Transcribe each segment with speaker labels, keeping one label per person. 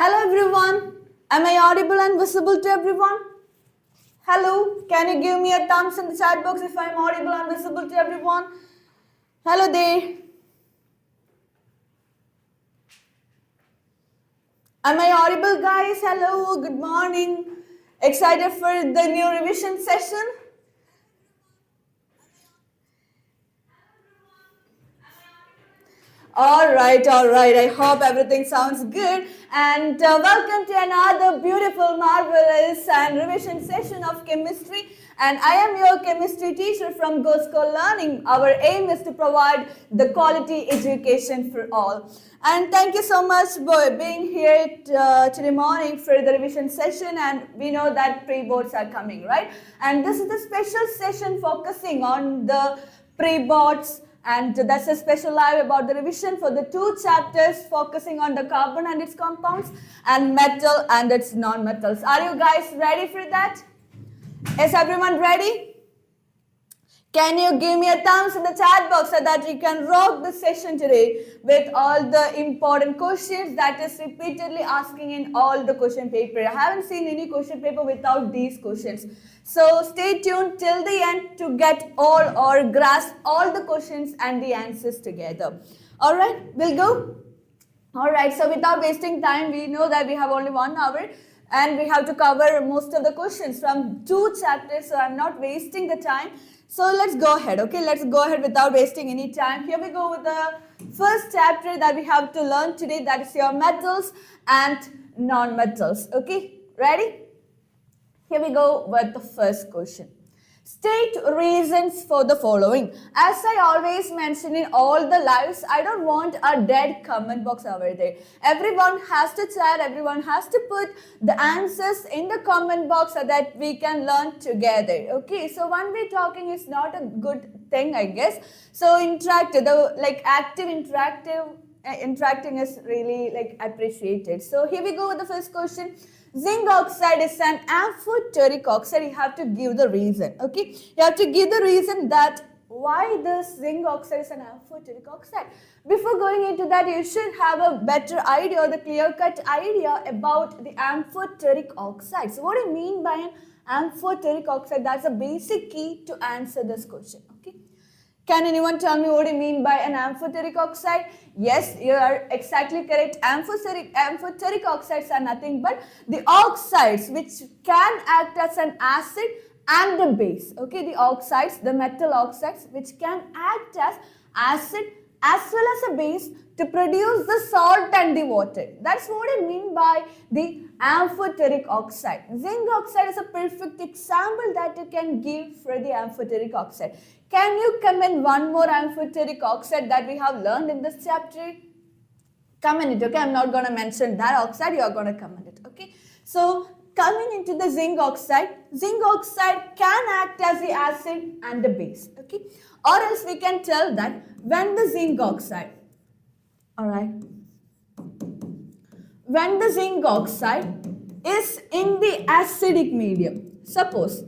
Speaker 1: Hello everyone. Am I audible and visible to everyone? Hello. Can you give me a thumbs in the chat box if I am audible and visible to everyone? Hello there. Am I audible, guys? Hello. Good morning. Excited for the new revision session? All right. I hope everything sounds good. And welcome to another beautiful, marvelous and revision session of chemistry. And I am your chemistry teacher from GoSchool Learning. Our aim is to provide the quality education for all. And thank you so much for being here today morning for the revision session. And we know that pre-boards are coming, right? And this is the special session focusing on the pre-boards. And that's a special live about the revision for the two chapters focusing on the carbon and its compounds and metal and its non-metals. Are you guys ready for that? Is everyone ready? Can you give me a thumbs in the chat box so that we can rock the session today with all the important questions that is repeatedly asking in all the question paper. I haven't seen any question paper without these questions. So stay tuned till the end to get all or grasp all the questions and the answers together. All right, we'll go. All right, so without wasting time, we know that we have only 1 hour and we have to cover most of the questions from 2 chapters. So I'm not wasting the time. So let's go ahead, okay? Let's go ahead without wasting any time. Here we go with the first chapter that we have to learn today. That is your metals and non-metals, okay? Ready? Here we go with the first question. State reasons for the following. As I always mention in all the lives, I don't want a dead comment box over there. Everyone has to chat, everyone has to put the answers in the comment box so that we can learn together. Okay, so one way talking is not a good thing, I guess. So interactive, interacting is really appreciated. So here we go with the first question. Zinc oxide is an amphoteric oxide. You have to give the reason, okay? You have to give the reason that why this zinc oxide is an amphoteric oxide. Before going into that, you should have a better idea or the clear-cut idea about the amphoteric oxide. So what do you mean by an amphoteric oxide? That's a basic key to answer this question, okay? Can anyone tell me what you mean by an amphoteric oxide? Yes, you are exactly correct. Amphoteric oxides are nothing but the oxides which can act as an acid and a base. Okay, the oxides, the metal oxides which can act as acid as well as a base to produce the salt and the water. That's what I mean by the amphoteric oxide. Zinc oxide is a perfect example that you can give for the amphoteric oxide. Can you comment one more amphoteric oxide that we have learned in this chapter? Comment it, okay? I'm not going to mention that oxide, you are going to comment it, okay? So, coming into the zinc oxide can act as the acid and the base, okay? Or else we can tell that when the zinc oxide, alright, when the zinc oxide is in the acidic medium, suppose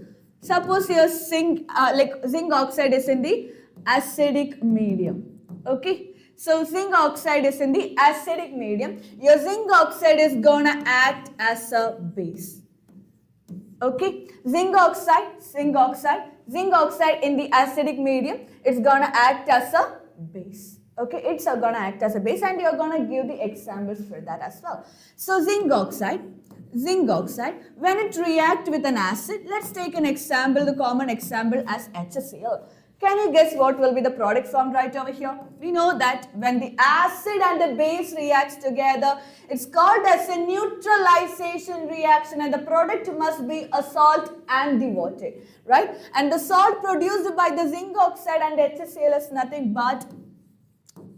Speaker 1: your zinc oxide is in the acidic medium, okay? So zinc oxide is in the acidic medium. Your zinc oxide is gonna act as a base, okay? Zinc oxide in the acidic medium, it's gonna act as a base. Okay, it's gonna act as a base and you're gonna give the examples for that as well. So zinc oxide, when it reacts with an acid, let's take an example, the common example as HCl. Can you guess what will be the product formed right over here? We know that when the acid and the base reacts together, it's called as a neutralization reaction and the product must be a salt and the water, right? And the salt produced by the zinc oxide and HCl is nothing but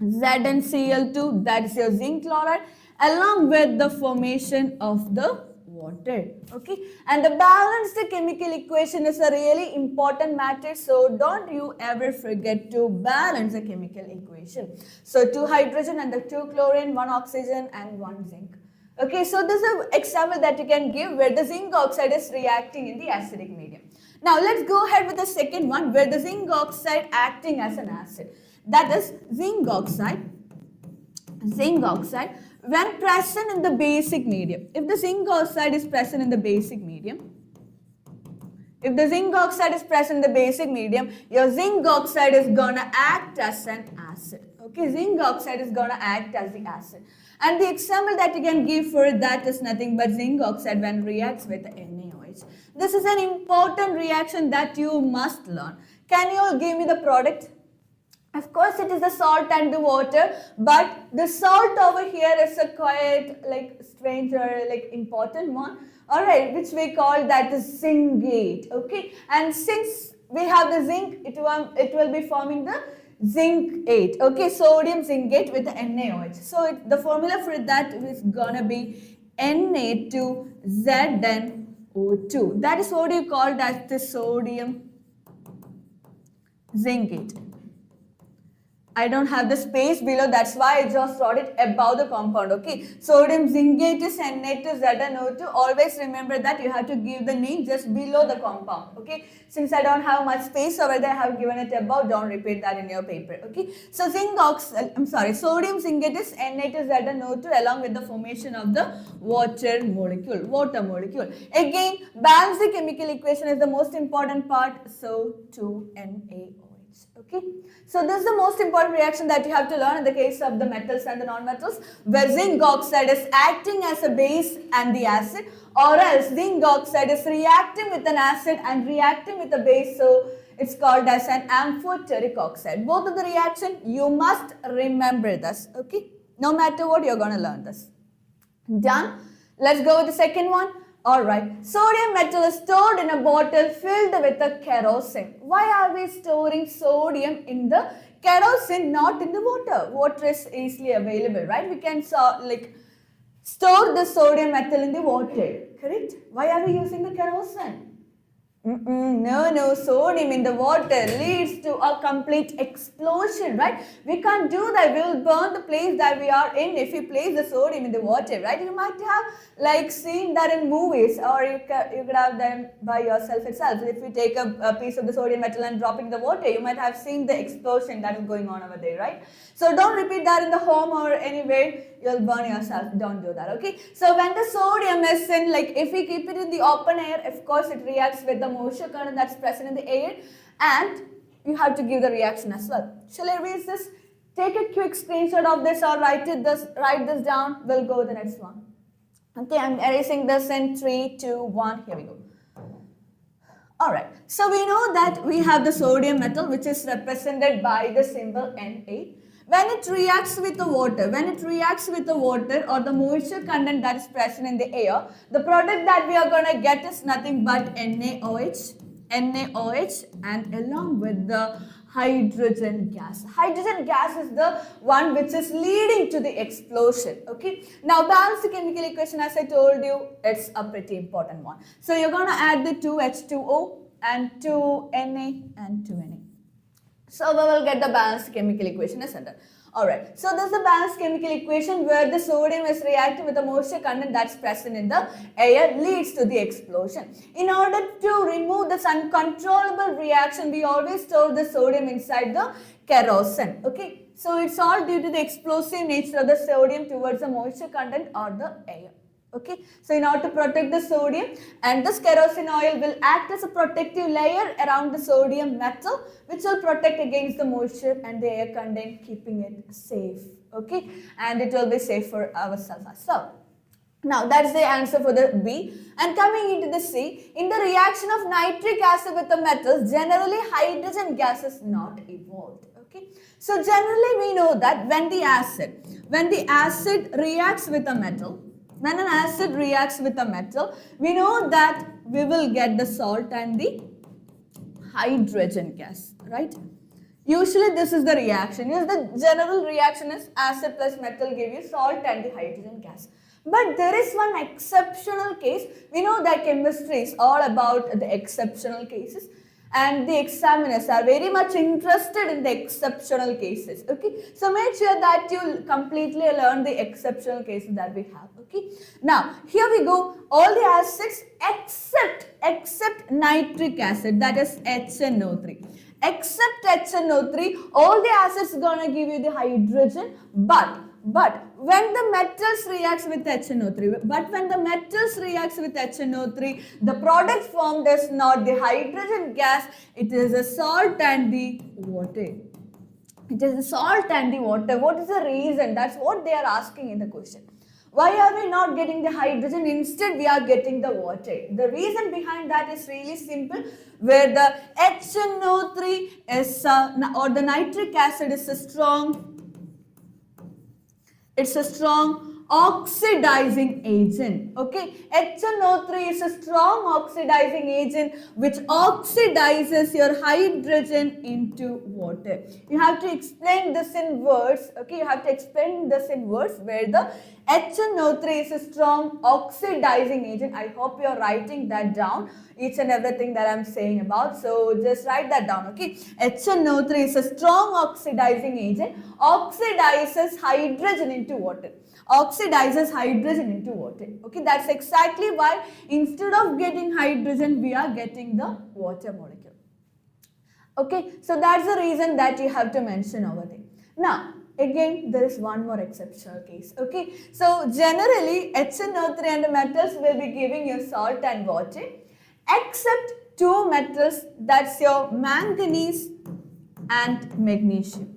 Speaker 1: ZnCl2, that's your zinc chloride, along with the formation of the water, okay? And the balanced chemical equation is a really important matter, so don't you ever forget to balance the chemical equation. So 2 hydrogen and the 2 chlorine, 1 oxygen and 1 zinc. Okay, so this is an example that you can give where the zinc oxide is reacting in the acidic medium. Now let's go ahead with the second one where the zinc oxide acting as an acid. That is zinc oxide zinc oxide when present in the basic medium. If the zinc oxide is present in the basic medium, if the zinc oxide is present in the basic medium, your zinc oxide is gonna act as an acid. Okay, zinc oxide is gonna act as the acid. And the example that you can give for that is nothing but zinc oxide when reacts with NaOH. This is an important reaction that you must learn. Can you all give me the product? Of course, it is the salt and the water, but the salt over here is a quite strange or important one. Alright, which we call that the zincate. Okay, and since we have the zinc, it will be forming the zincate. Okay, sodium zincate with the NaOH. So the formula for that is gonna be Na2ZnO2. That is what you call that the sodium zincate. I don't have the space below, that's why I just wrote it above the compound, okay. Sodium zincate is Na2ZnO2. Always remember that you have to give the name just below the compound, okay. Since I don't have much space over there, I have given it above, don't repeat that in your paper, okay. So sodium zincate is Na2ZnO2 along with the formation of the water molecule. Again, balance the chemical equation is the most important part, so 2NaOH. Okay, so this is the most important reaction that you have to learn in the case of the metals and the non-metals, where zinc oxide is acting as a base and the acid, or else zinc oxide is reacting with an acid and reacting with a base, so it's called as an amphoteric oxide. Both of the reaction, you must remember this, okay, no matter what, you're going to learn this. Done. Let's go with the second one. Alright, sodium metal is stored in a bottle filled with a kerosene. Why are we storing sodium in the kerosene, not in the water? Water is easily available, right? We can store the sodium metal in the water, correct? Why are we using the kerosene? No, sodium in the water leads to a complete explosion, right? We can't do that. We will burn the place that we are in if we place the sodium in the water, right? You might have seen that in movies, or you could have them by yourself itself. If you take a piece of the sodium metal and drop it in the water, you might have seen the explosion that is going on over there, right? So don't repeat that in the home or anywhere. You'll burn yourself. Don't do that, okay? So when the sodium is in, if we keep it in the open air, of course it reacts with the moisture current that's present in the air, and you have to give the reaction as well. Shall I erase this? Take a quick screenshot of this or write this down. We'll go with the next one. Okay, I'm erasing this in 3, 2, 1. Here we go. Alright, so we know that we have the sodium metal, which is represented by the symbol Na. When it reacts with the water, or the moisture content that is present in the air, the product that we are going to get is nothing but NaOH, and along with the hydrogen gas. Hydrogen gas is the one which is leading to the explosion, okay. Now balance the chemical equation, as I told you, it's a pretty important one. So you're going to add the 2H2O and 2Na and 2Na. So we will get the balanced chemical equation, isn't it? Alright, so this is the balanced chemical equation where the sodium is reacting with the moisture content that's present in the air, leads to the explosion. In order to remove this uncontrollable reaction, we always store the sodium inside the kerosene, okay. So it's all due to the explosive nature of the sodium towards the moisture content or the air. Okay, so in order to protect the sodium, and this kerosene oil will act as a protective layer around the sodium metal, which will protect against the moisture and the air content, keeping it safe. Okay, and it will be safe for ourselves as well. Now that's the answer for the B. And coming into the C, in the reaction of nitric acid with the metals, generally hydrogen gas is not evolved. Okay, so generally we know that when the acid reacts with a metal, when an acid reacts with a metal, we know that we will get the salt and the hydrogen gas, right? Usually this is the reaction. The general reaction is acid plus metal give you salt and the hydrogen gas. But there is one exceptional case. We know that chemistry is all about the exceptional cases, and the examiners are very much interested in the exceptional cases, okay. So make sure that you completely learn the exceptional cases that we have, okay. Now here we go, all the acids except nitric acid, that is HNO3. Except HNO3, all the acids gonna give you the hydrogen, but but when the metals reacts with HNO3, the product formed is not the hydrogen gas, it is the salt and the water. It is the salt and the water. What is the reason? That's what they are asking in the question. Why are we not getting the hydrogen? Instead, we are getting the water. The reason behind that is really simple. Where the HNO3 is, or the nitric acid is a strong oxidizing agent. Okay, HNO3 is a strong oxidizing agent which oxidizes your hydrogen into water. You have to explain this in words. Okay, you have to explain this in words where the HNO3 is a strong oxidizing agent. I hope you are writing that down, each and everything that I am saying about. So just write that down. Okay, HNO3 is a strong oxidizing agent, oxidizes hydrogen into water. Oxidizes hydrogen into water. Okay, that's exactly why instead of getting hydrogen, we are getting the water molecule. Okay, so that's the reason that you have to mention over there. Now, again, there is one more exceptional case. Okay, so generally, HNO3 and the metals will be giving you salt and water, except two metals, that's your manganese and magnesium.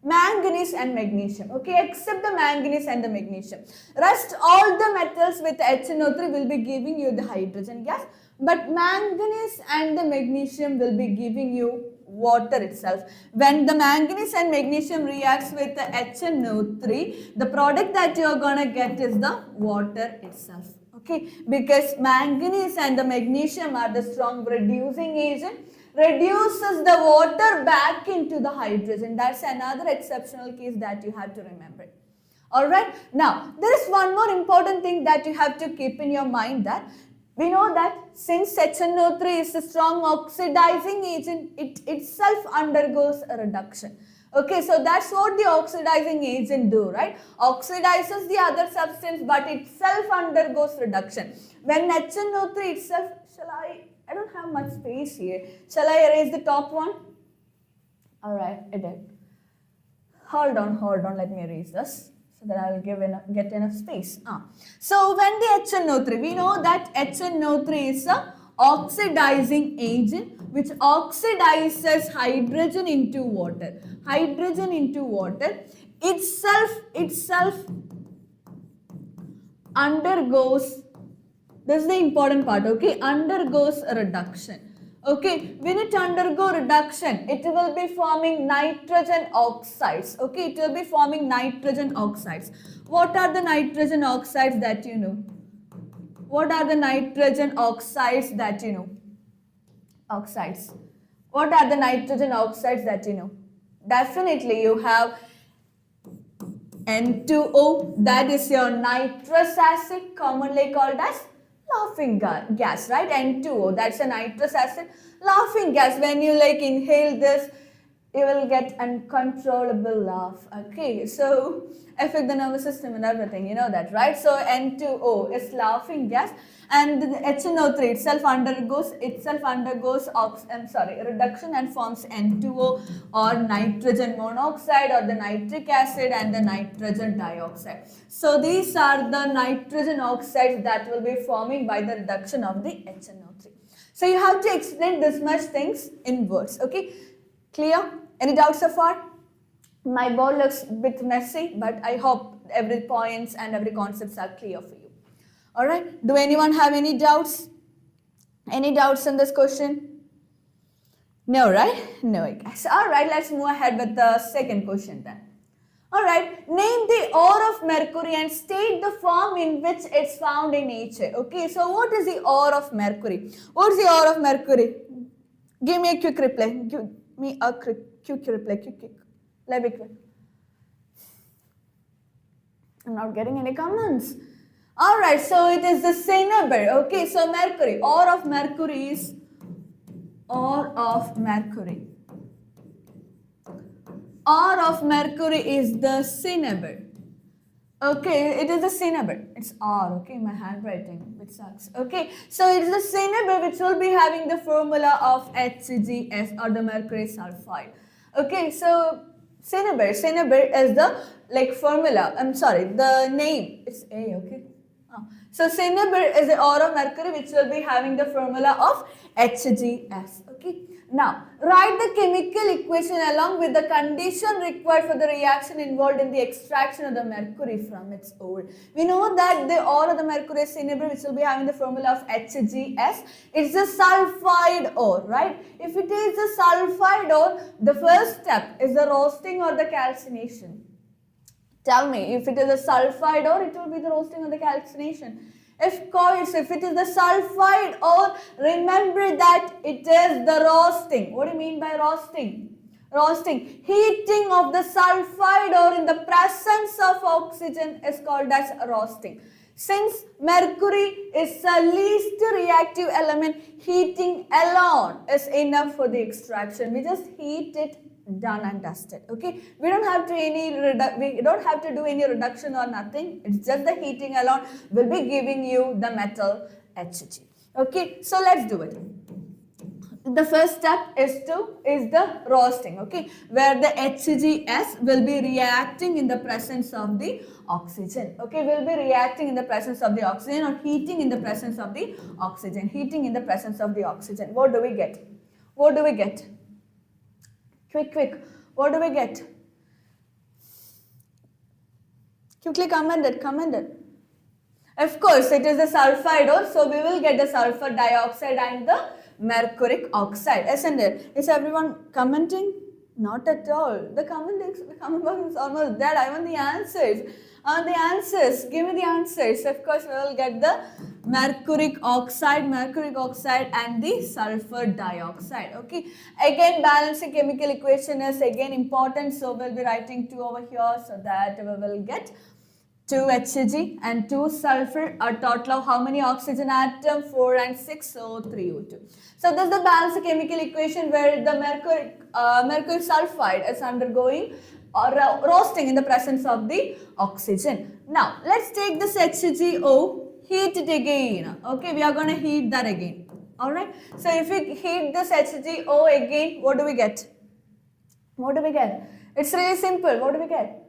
Speaker 1: Manganese and magnesium, okay, except the manganese and the magnesium. Rest all the metals with HNO3 will be giving you the hydrogen gas, but manganese and the magnesium will be giving you water itself. When the manganese and magnesium reacts with the HNO3, the product that you are gonna get is the water itself. Okay, because manganese and the magnesium are the strong reducing agent, reduces the water back into the hydrogen. That's another exceptional case that you have to remember. Alright, now there is one more important thing that you have to keep in your mind, that we know that since HNO3 is a strong oxidizing agent, it itself undergoes a reduction. Okay, so that's what the oxidizing agent do, right? Oxidizes the other substance, but itself undergoes reduction. When HNO3 itself, I don't have much space here. Shall I erase the top one? Alright, I did. Hold on, let me erase this so that I will get enough space. So when the HNO3, we know that HNO3 is a oxidizing agent which oxidizes hydrogen into water. Hydrogen into water itself undergoes, this is the important part, okay, undergoes a reduction. Okay, when it undergo reduction, it will be forming nitrogen oxides. Okay, it will be forming nitrogen oxides. What are the nitrogen oxides that you know? What are the nitrogen oxides that you know? Oxides. What are the nitrogen oxides that you know? Definitely you have N2O, that is your nitrous acid, commonly called as laughing gas, right? N2O, that's a nitrous acid, laughing gas. When you like inhale this, you will get uncontrollable laugh. Okay, so affect the nervous system and everything, you know that, right? So N2O is laughing gas, and the HNO3 itself undergoes reduction and forms N2O, or nitrogen monoxide, or the nitric acid and the nitrogen dioxide. So these are the nitrogen oxides that will be forming by the reduction of the HNO3. So you have to explain this much things in words. Okay, clear? Any doubts so far? My board looks a bit messy, but I hope every points and every concepts are clear for you. Alright, do anyone have any doubts? Any doubts in this question? No, right? No, I guess. Alright, let's move ahead with the second question then. Alright, name the ore of mercury and state the form in which it's found in nature. Okay, so what is the ore of mercury? What is the ore of mercury? Give me a quick reply. Give me a quick reply. Quick. Let me quick. I'm not getting any comments. Alright, so it is the cinnabar. Okay, so mercury. Ore of mercury is ore of mercury. Ore of mercury is the cinnabar. Okay, it is the cinnabar. It's R, okay, my handwriting, which sucks. Okay, so it is the cinnabar which will be having the formula of HCgS, or the mercury sulfide. Okay, so Cinnabar is the like formula. I'm sorry, the name. It's A, okay. So cinnabar is the ore of mercury which will be having the formula of HgS. Okay. Now write the chemical equation along with the condition required for the reaction involved in the extraction of the mercury from its ore. We know that the ore of the mercury is cinnabar which will be having the formula of HgS. It's a sulfide ore, right? If it is a sulfide ore, the first step is the roasting or the calcination. Tell me, if it is a sulfide ore, it will be the roasting or the calcination. Of course, if it is the sulfide ore, remember that it is the roasting. What do you mean by roasting? Roasting. Heating of the sulfide ore in the presence of oxygen is called as roasting. Since mercury is the least reactive element, heating alone is enough for the extraction. We just heat it, done and dusted. Okay, we don't have to do any reduction or nothing. It's just the heating alone will be giving you the metal Hg. Okay, so let's do it. The first step is the roasting, okay, where the HgS will be reacting in the presence of the oxygen. Okay, will be reacting in the presence of the oxygen, or heating in the presence of the oxygen. Heating in the presence of the oxygen. What do we get? What do we get? Quick. What do we get? Quickly comment it. Of course, it is the sulfide ore, so we will get the sulfur dioxide and the mercuric oxide, isn't it? Is everyone commenting? Not at all. The comment box is almost dead. I want the answers. Give me the answers. Of course, we will get the mercuric oxide and the sulfur dioxide. Okay. Again, balancing chemical equation is again important. So we'll be writing 2 over here so that we will get 2 Hg and 2 sulfur, a total of how many oxygen atom? 4 and 6, so 3 O2. So this is the balanced chemical equation where the mercury sulfide is undergoing or roasting in the presence of the oxygen. Now let's take this HgO, heat it again. Okay, we are going to heat that again. Alright, so if we heat this HgO again, what do we get? It's really simple. What do we get?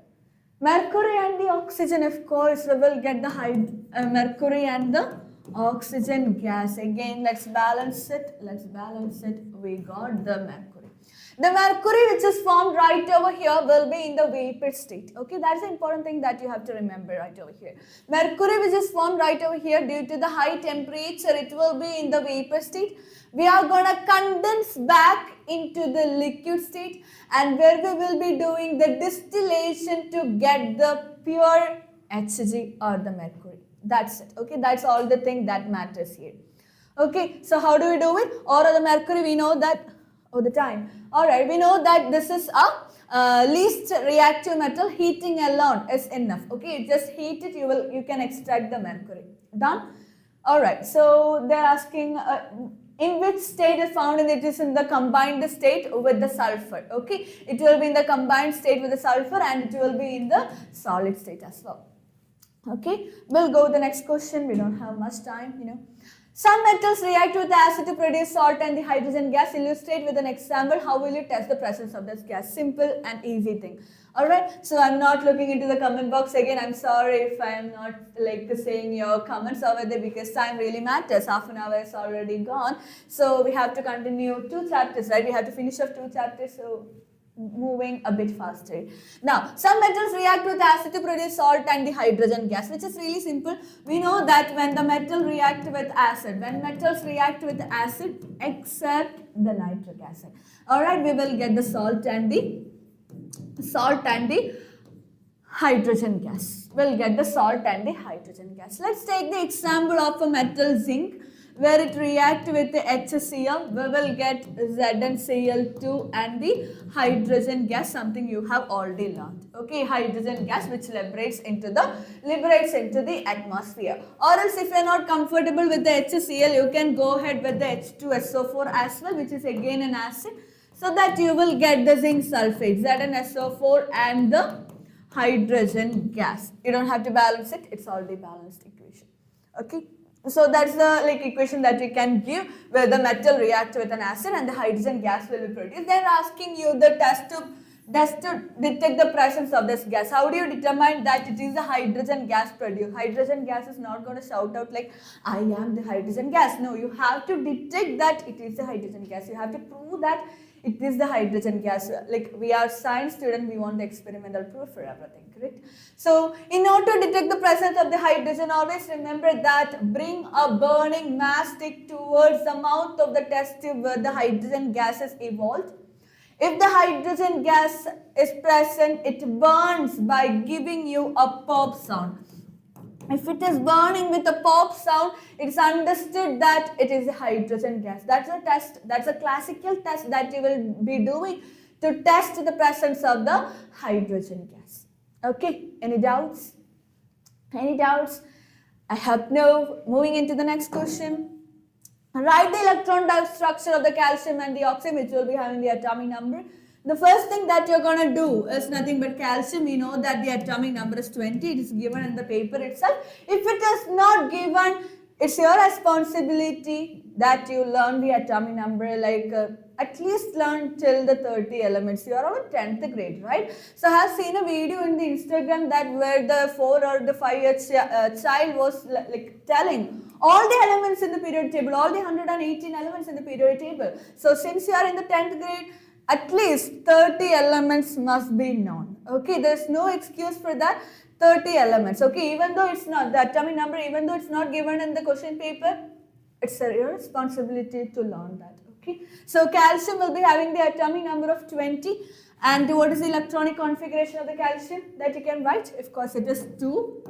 Speaker 1: Mercury and the oxygen. Of course, we will get the mercury and the oxygen gas. Again, let's balance it. We got the mercury. The mercury which is formed right over here will be in the vapor state. Okay, that's the important thing that you have to remember right over here. Mercury which is formed right over here, due to the high temperature, it will be in the vapor state. We are going to condense back into the liquid state, and where we will be doing the distillation to get the pure Hg or the mercury. That's it. Okay, that's all the thing that matters here. Okay, so how do we do it? Or the mercury, we know that, the time. Alright, we know that this is a least reactive metal. Heating alone is enough. Okay, just heat it, you can extract the mercury. Done? Alright, so they're asking in which state is found, and it is in the combined state with the sulfur. Okay, it will be in the combined state with the sulfur, and it will be in the solid state as well. Okay, we'll go to the next question. We don't have much time, Some metals react with acid to produce salt and the hydrogen gas. Illustrate with an example. How will you test the presence of this gas? Simple and easy thing. Alright, so I'm not looking into the comment box again. I'm sorry if I'm not saying your comments over there, because time really matters. Half an hour is already gone. So we have to continue 2 chapters, right? We have to finish off 2 chapters. So moving a bit faster. Now, some metals react with acid to produce salt and the hydrogen gas, which is really simple. We know that when the metal react with acid, except the nitric acid. Alright, we will get the salt and the hydrogen gas. We'll get the salt and the hydrogen gas. Let's take the example of a metal zinc, where it reacts with the HCl. We will get ZnCl2 and the hydrogen gas, something you have already learned. Okay, hydrogen gas which liberates into the atmosphere. Or else if you are not comfortable with the HCl, you can go ahead with the H2SO4 as well, which is again an acid, so that you will get the zinc sulfate, ZnSO4 and the hydrogen gas. You don't have to balance it, it's already balanced equation. Okay. So that's the equation that we can give, where the metal reacts with an acid and the hydrogen gas will be produced. They're asking you the test tube Just to detect the presence of this gas. How do you determine that it is a hydrogen gas produced? Hydrogen gas is not going to shout out like, I am the hydrogen gas. No, you have to detect that it is a hydrogen gas. You have to prove that it is the hydrogen gas. Like, we are science students, we want the experimental proof for everything, correct? So, in order to detect the presence of the hydrogen, always remember that bring a burning mass stick towards the mouth of the test tube where the hydrogen gas is evolved. If the hydrogen gas is present, it burns by giving you a pop sound. If it is burning with a pop sound, it's understood that it is a hydrogen gas. That's a test, that's a classical test that you will be doing to test the presence of the hydrogen gas. Okay, any doubts? Any doubts? I hope no. Moving into the next question. Write the electron structure of the calcium and the oxygen, which will be having the atomic number. The first thing that you're going to do is nothing but calcium. We know that the atomic number is 20. It is given in the paper itself. If it is not given, it's your responsibility that you learn the atomic number, like at least learn till the 30 elements. You are on 10th grade, right? So I have seen a video in the Instagram that where the 4 or the 5 year child was like telling all the elements in the periodic table, all the 118 elements in the periodic table. So since you are in the 10th grade, at least 30 elements must be known. Okay, there's no excuse for that. 30 elements. Okay, even though it's not the atomic number, even though it's not given in the question paper, it's your responsibility to learn that. Okay, so calcium will be having the atomic number of 20. And what is the electronic configuration of the calcium that you can write? Of course, it is 2,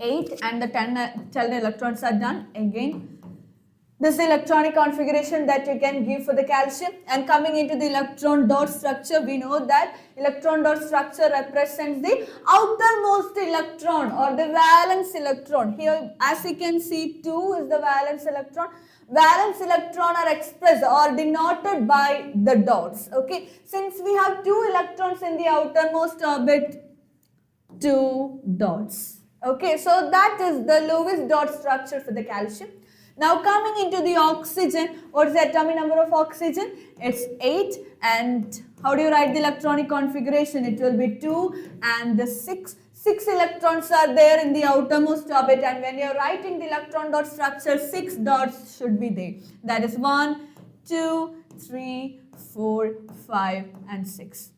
Speaker 1: 8, and the 10 electrons are done again. This is the electronic configuration that you can give for the calcium. And coming into the electron dot structure, we know that electron dot structure represents the outermost electron or the valence electron. Here, as you can see, 2 is the valence electron. Valence electron are expressed or denoted by the dots. Okay, since we have 2 electrons in the outermost orbit, 2 dots. Okay, so that is the Lewis dot structure for the calcium. Now coming into the oxygen, what is the atomic number of oxygen? It's 8. And how do you write the electronic configuration? It will be 2 and the 6. 6 electrons are there in the outermost orbit, and when you are writing the electron dot structure, 6 dots should be there. That is 1, 2, 3, 4, 5 and 6.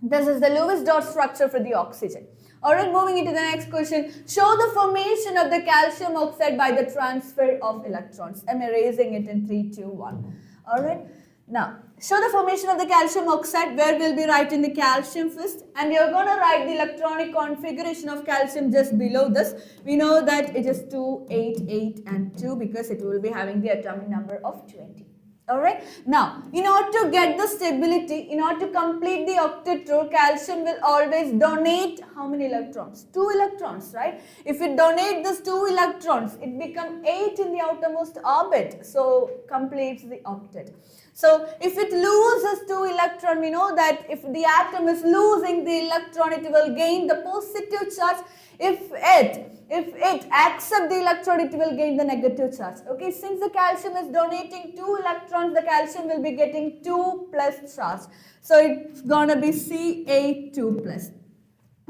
Speaker 1: This is the Lewis dot structure for the oxygen. Alright, moving into the next question. Show the formation of the calcium oxide by the transfer of electrons. I'm erasing it in 3, 2, 1. Alright, now show the formation of the calcium oxide, where we'll be writing the calcium first, and you're going to write the electronic configuration of calcium just below this. We know that it is 2, 8, 8 and 2 because it will be having the atomic number of 20. Alright, now in order to get the stability, in order to complete the octet rule, calcium will always donate how many electrons? 2 electrons, right? If it donate this 2 electrons, it becomes 8 in the outermost orbit, so completes the octet. So if it loses 2 electrons, we know that if the atom is losing the electron, it will gain the positive charge. If it accepts the electron, it will gain the negative charge. Okay, since the calcium is donating 2 electrons, the calcium will be getting 2 plus charge. So it's gonna be Ca2 plus.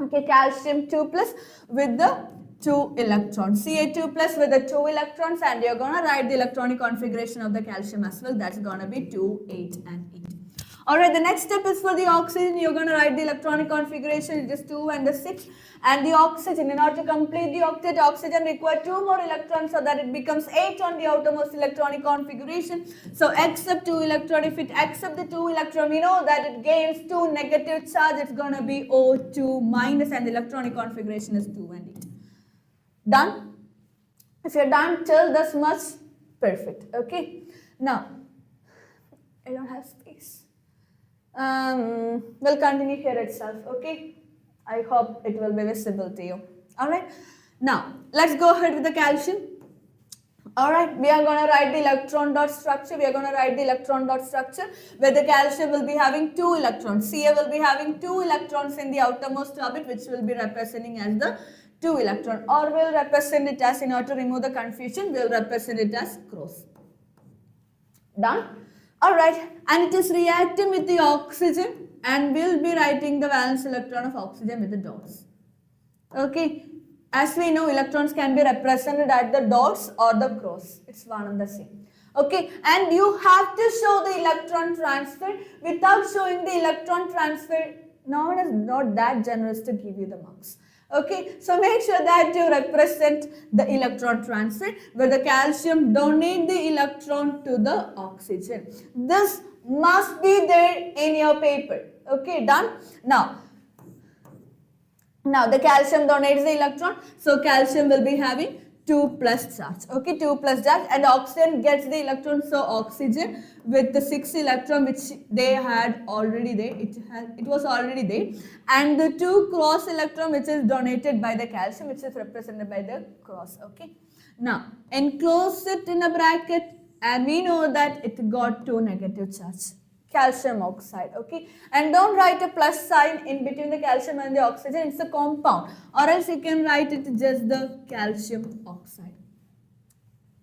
Speaker 1: Okay, calcium 2 plus with the 2 electrons. Ca2 plus with the 2 electrons, and you're gonna write the electronic configuration of the calcium as well. That's gonna be 2, 8 and 8. Alright, the next step is for the oxygen. You're going to write the electronic configuration. It is 2 and the 6. And the oxygen, in order to complete the octet, oxygen requires 2 more electrons so that it becomes 8 on the outermost electronic configuration. So accept 2 electron. If it accepts the 2 electron, we know that it gains 2 negative charge. It's going to be O2 minus, and the electronic configuration is 2 and 8. Done? If you're done till this much, perfect. Okay. Now, I don't have space. We'll continue here itself, okay? I hope it will be visible to you. Alright, now let's go ahead with the calcium. Alright, we are going to write the electron dot structure. We are going to write the electron dot structure where the calcium will be having 2 electrons. Ca will be having 2 electrons in the outermost orbit, which will be representing as the 2 electron, or we'll represent it as, in order to remove the confusion, we'll represent it as cross. Done? Alright, and it is reacting with the oxygen, and we'll be writing the valence electron of oxygen with the dots. Okay, as we know, electrons can be represented at the dots or the cross. It's one and the same. Okay, and you have to show the electron transfer. Without showing the electron transfer, no one is not that generous to give you the marks. Okay, so make sure that you represent the electron transfer where the calcium donate the electron to the oxygen. This must be there in your paper. Okay, done? Now the calcium donates the electron, so calcium will be having 2 plus charge. Okay, 2 plus charge, and oxygen gets the electron, so oxygen with the 6 electron which they had already there, it was already there, and the 2 cross electron which is donated by the calcium, which is represented by the cross. Okay, now enclose it in a bracket, and we know that it got 2 negative charge. Calcium oxide, okay, and don't write a plus sign in between the calcium and the oxygen, it's a compound, or else you can write it just the calcium oxide.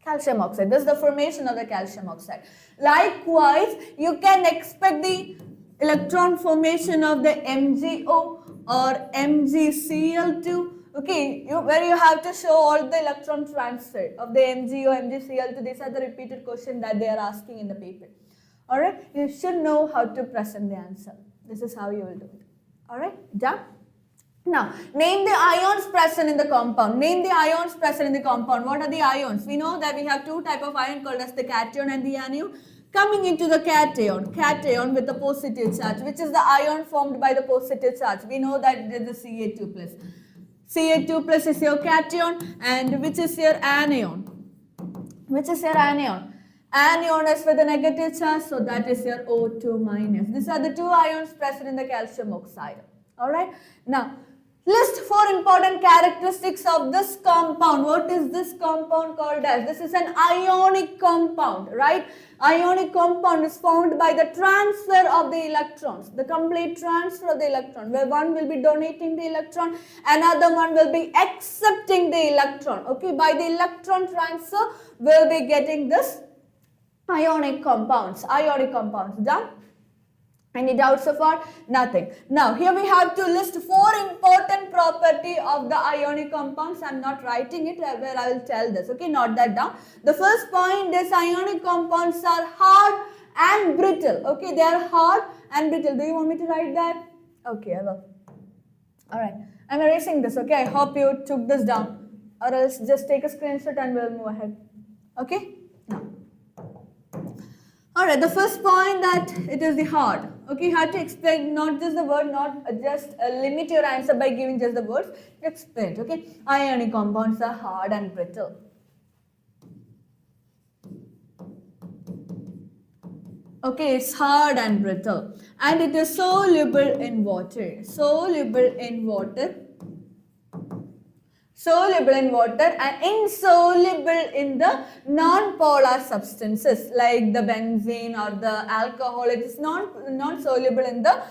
Speaker 1: Calcium oxide, this is the formation of the calcium oxide. Likewise, you can expect the electron formation of the MgO or MgCl2. Okay, where you have to show all the electron transfer of the MgO, MgCl2. These are the repeated questions that they are asking in the paper. Alright, you should know how to present the answer. This is how you will do it. Alright, done? Now, name the ions present in the compound. Name the ions present in the compound. What are the ions? We know that we have 2 types of ion called as the cation and the anion. Coming into the cation with the positive charge, which is the ion formed by the positive charge. We know that it is the Ca2 plus. Ca2 plus is your cation, and which is your anion? Which is your anion? Anion is with a negative charge, so that is your O2 minus. These are the 2 ions present in the calcium oxide. Alright. Now, list 4 important characteristics of this compound. What is this compound called as? This is an ionic compound, right? Ionic compound is formed by the transfer of the electrons, the complete transfer of the electron, where one will be donating the electron, another one will be accepting the electron. Okay, by the electron transfer, we'll be getting this ionic compounds. Done? Any doubts so far? Nothing. Now here we have to list 4 important property of the ionic compounds. I'm not writing it where I will tell this. Okay, note that down. The first point is ionic compounds are hard and brittle. Okay, they are hard and brittle. Do you want me to write that? Okay, I will. Alright, I'm erasing this. Okay, I hope you took this down, or else just take a screenshot and we'll move ahead. Okay, now. Alright, the first point that it is the hard. Okay, you have to explain not just the word, not just limit your answer by giving just the words. Explain, okay. Ionic compounds are hard and brittle. Okay, it's hard and brittle. And it is soluble in water. Soluble in water and insoluble in the non-polar substances like the benzene or the alcohol. It is non-soluble in the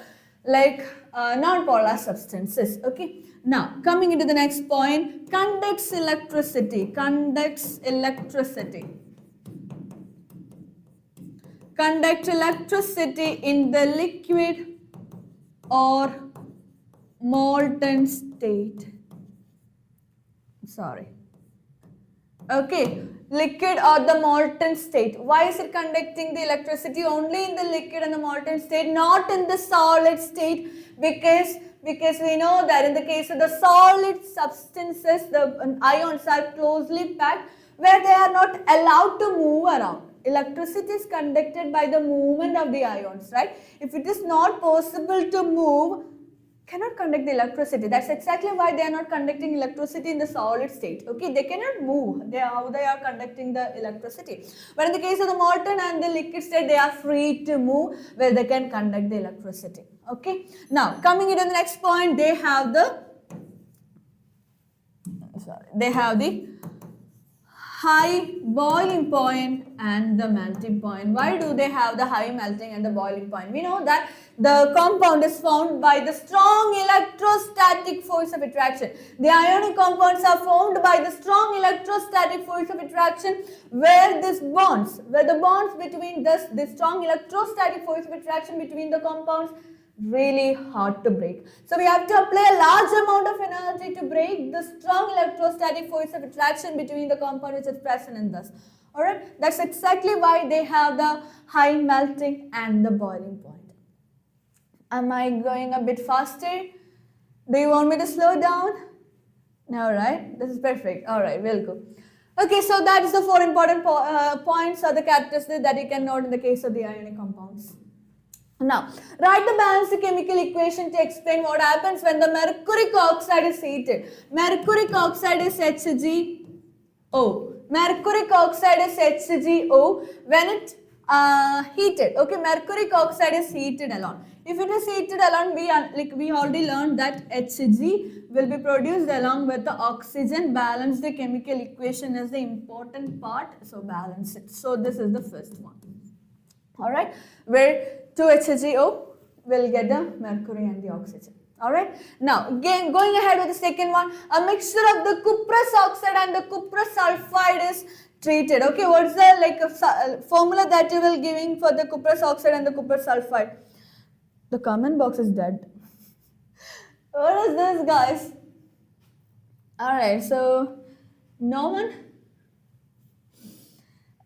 Speaker 1: non-polar substances. Okay. Now coming into the next point, conducts electricity. Conducts electricity in the liquid or molten state. Okay, liquid or the molten state. Why is it conducting the electricity only in the liquid and the molten state, not in the solid state? Because we know that in the case of the solid substances, the ions are closely packed where they are not allowed to move around. Electricity is conducted by the movement of the ions, right? If it is not possible to move, cannot conduct the electricity. That's exactly why they are not conducting electricity in the solid state. Okay, they cannot move. How they are conducting the electricity. But in the case of the molten and the liquid state, they are free to move where they can conduct the electricity. Okay. Now coming into the next point, they have the high boiling point and the melting point. Why do they have the high melting and the boiling point? We know that the compound is formed by the strong electrostatic force of attraction. The ionic compounds are formed by the strong electrostatic force of attraction where the bonds between the strong electrostatic force of attraction between the compounds really hard to break. So we have to apply a large amount of energy to break the strong electrostatic force of attraction between the compound which is present in this. Alright, that's exactly why they have the high melting and the boiling point. Am I going a bit faster? Do you want me to slow down? No, right? This is perfect. Alright, we'll go. Okay, so that is the 4 important points or the characteristics that you can note in the case of the ionic compounds. Now, write the balanced chemical equation to explain what happens when the mercuric oxide is heated. Mercuric oxide is HgO. Mercuric oxide is HgO when it heated. Okay, mercuric oxide is heated alone. If it is heated alone, we already learned that Hg will be produced along with the oxygen. Balance the chemical equation is the important part. So balance it. So this is the first one. Alright, where 2HgO will get the mercury and the oxygen. Alright, now again going ahead with the second one, a mixture of the cuprous oxide and the cuprous sulfide is treated. Okay, what's the formula that you will giving for the cuprous oxide and the cuprous sulfide? The comment box is dead. What is this, guys? Alright, so no one?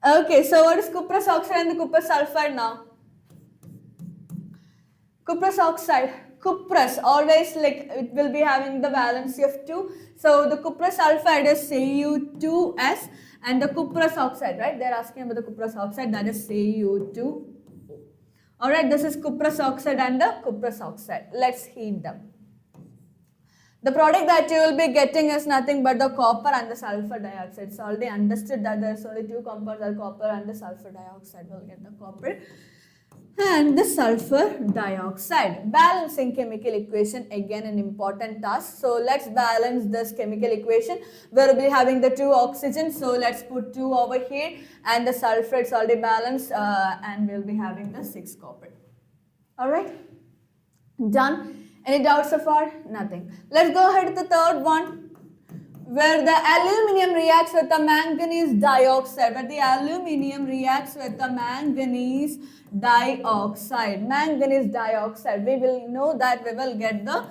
Speaker 1: Okay, so what is cuprous oxide and the cuprous sulfide now? Cuprous oxide, cuprous, always it will be having the valency of 2. So the cuprous sulfide is Cu2S and the cuprous oxide, right? They are asking about the cuprous oxide, that is Cu2O. Alright, this is cuprous oxide and the cuprous oxide. Let's heat them. The product that you will be getting is nothing but the copper and the sulfur dioxide. It's already understood that there is only 2 compounds, the copper and the sulfur dioxide. We'll get the copper and the sulfur dioxide. Balancing chemical equation, again an important task. So let's balance this chemical equation. We'll be having the 2 oxygen. So let's put 2 over here and the sulfur is already balanced and we'll be having the 6 copper. Alright, done. Any doubts so far? Nothing. Let's go ahead to the third one, where the aluminium reacts with the manganese dioxide. Where the aluminium reacts with the manganese dioxide. Manganese dioxide. We will know that we will get the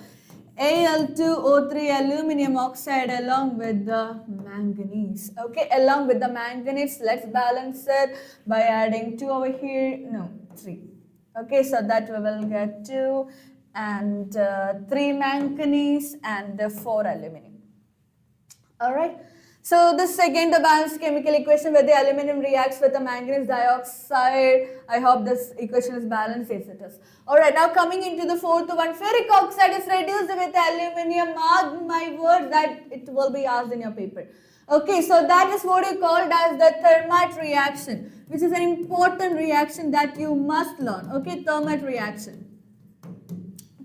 Speaker 1: Al2O3 aluminium oxide along with the manganese. Okay, along with the manganese, let's balance it by adding 2 over here. No, 3. Okay, so that we will get 2 and 3 manganese and 4 aluminium. Alright, so this is again the balanced chemical equation where the aluminium reacts with the manganese dioxide. I hope this equation is balanced. Yes, it is. Alright, now coming into the fourth one, ferric oxide is reduced with aluminium. Mark my word that it will be asked in your paper. Okay, so that is what you called as the thermite reaction, which is an important reaction that you must learn. Okay, thermite reaction.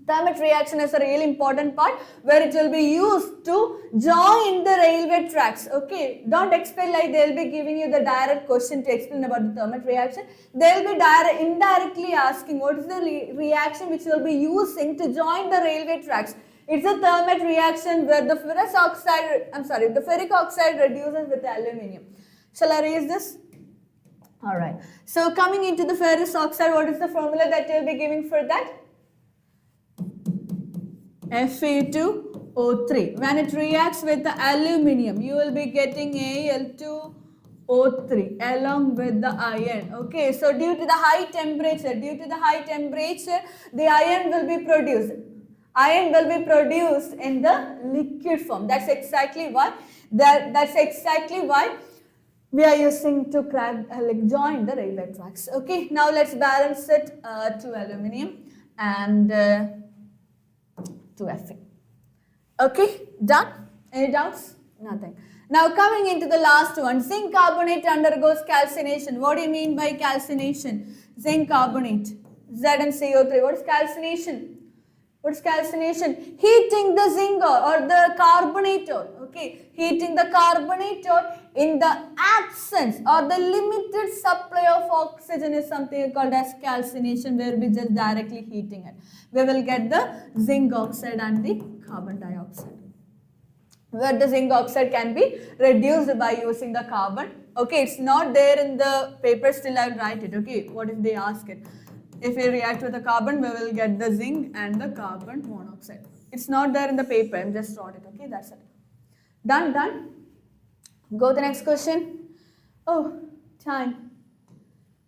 Speaker 1: Thermite reaction is a really important part where it will be used to join the railway tracks. Okay, don't expect like they will be giving you the direct question to explain about the thermite reaction. They will be indirectly asking what is the reaction which will be using to join the railway tracks. It's a thermite reaction where the ferrous oxide, the ferric oxide reduces with the aluminium. Shall I erase this? Alright, so coming into the ferrous oxide, what is the formula that you will be giving for that? Fe2O3. When it reacts with the aluminium, you will be getting Al2O3 along with the iron. Okay, so due to the high temperature, the iron will be produced. Iron will be produced in the liquid form. That's exactly why we are using to join the railway tracks. Okay, now let's balance it to aluminium and to Fe. Okay, done? Any doubts? Nothing. Now coming into the last one, zinc carbonate undergoes calcination. What do you mean by calcination? Zinc carbonate, Z and CO3. What is calcination? What is calcination? Heating the zinc or the carbonator. Okay, heating the carbonator in the absence or the limited supply of oxygen is something called as calcination, where we just directly heating it. We will get the zinc oxide and the carbon dioxide, where the zinc oxide can be reduced by using the carbon. Okay, it's not there in the paper, still I'll write it. Okay, what if they ask it? If we react with the carbon, we will get the zinc and the carbon monoxide. It's not there in the paper, I'm just wrote it, okay, that's it. Done, done. Go to the next question. Oh, time.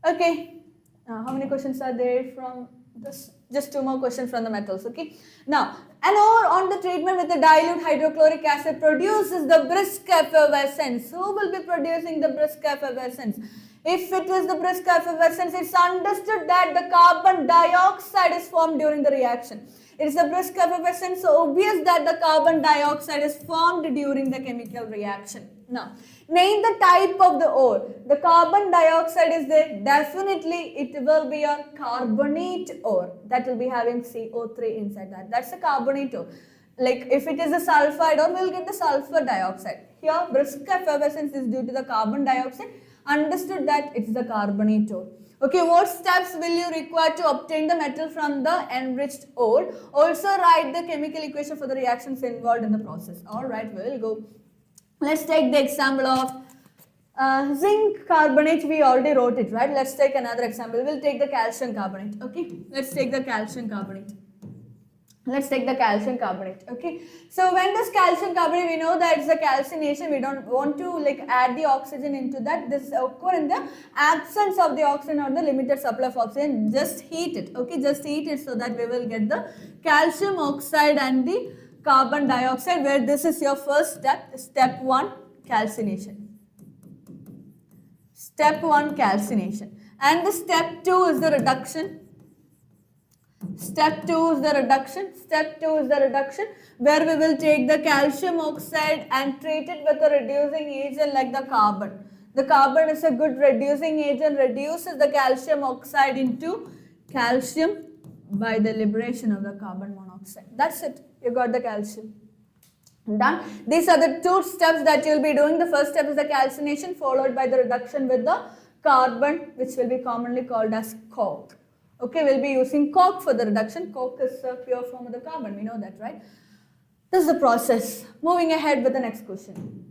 Speaker 1: Okay, how many questions are there from this? Just 2 more questions from the metals, okay. Now, an ore on the treatment with the dilute hydrochloric acid produces the brisk effervescence. Who will be producing the brisk effervescence? If it is the brisk effervescence, it's understood that the carbon dioxide is formed during the reaction. It is a brisk effervescence, so obvious that the carbon dioxide is formed during the chemical reaction. Now, name the type of the ore. The carbon dioxide is there. Definitely, it will be a carbonate ore. That will be having CO3 inside that. That's a carbonate ore. Like if it is a sulfide ore, we will get the sulfur dioxide. Here, brisk effervescence is due to the carbon dioxide. Understood that it's the carbonate ore. Okay, what steps will you require to obtain the metal from the enriched ore? Also write the chemical equation for the reactions involved in the process. Alright, we will go. Let's take the example of zinc carbonate. We already wrote it, right? Let's take another example. We'll take the calcium carbonate. Okay, let's take the calcium carbonate. Let's take the calcium carbonate. Okay, so when this calcium carbonate, we know that it's a calcination. We don't want to like add the oxygen into that. This occur in the absence of the oxygen or the limited supply of oxygen. Just heat it. Okay, just heat it so that we will get the calcium oxide and the carbon dioxide, where this is your first step. Step 1, calcination. Step 1, calcination. And the step 2 is the reduction. Step 2 is the reduction. Step 2 is the reduction, where we will take the calcium oxide and treat it with a reducing agent like the carbon. The carbon is a good reducing agent, reduces the calcium oxide into calcium by the liberation of the carbon monoxide. That's it. You got the calcium. Done. These are the 2 steps that you will be doing. The first step is the calcination, followed by the reduction with the carbon, which will be commonly called as coke. Okay, we'll be using coke for the reduction. Coke is a pure form of the carbon. We know that, right? This is the process. Moving ahead with the next question.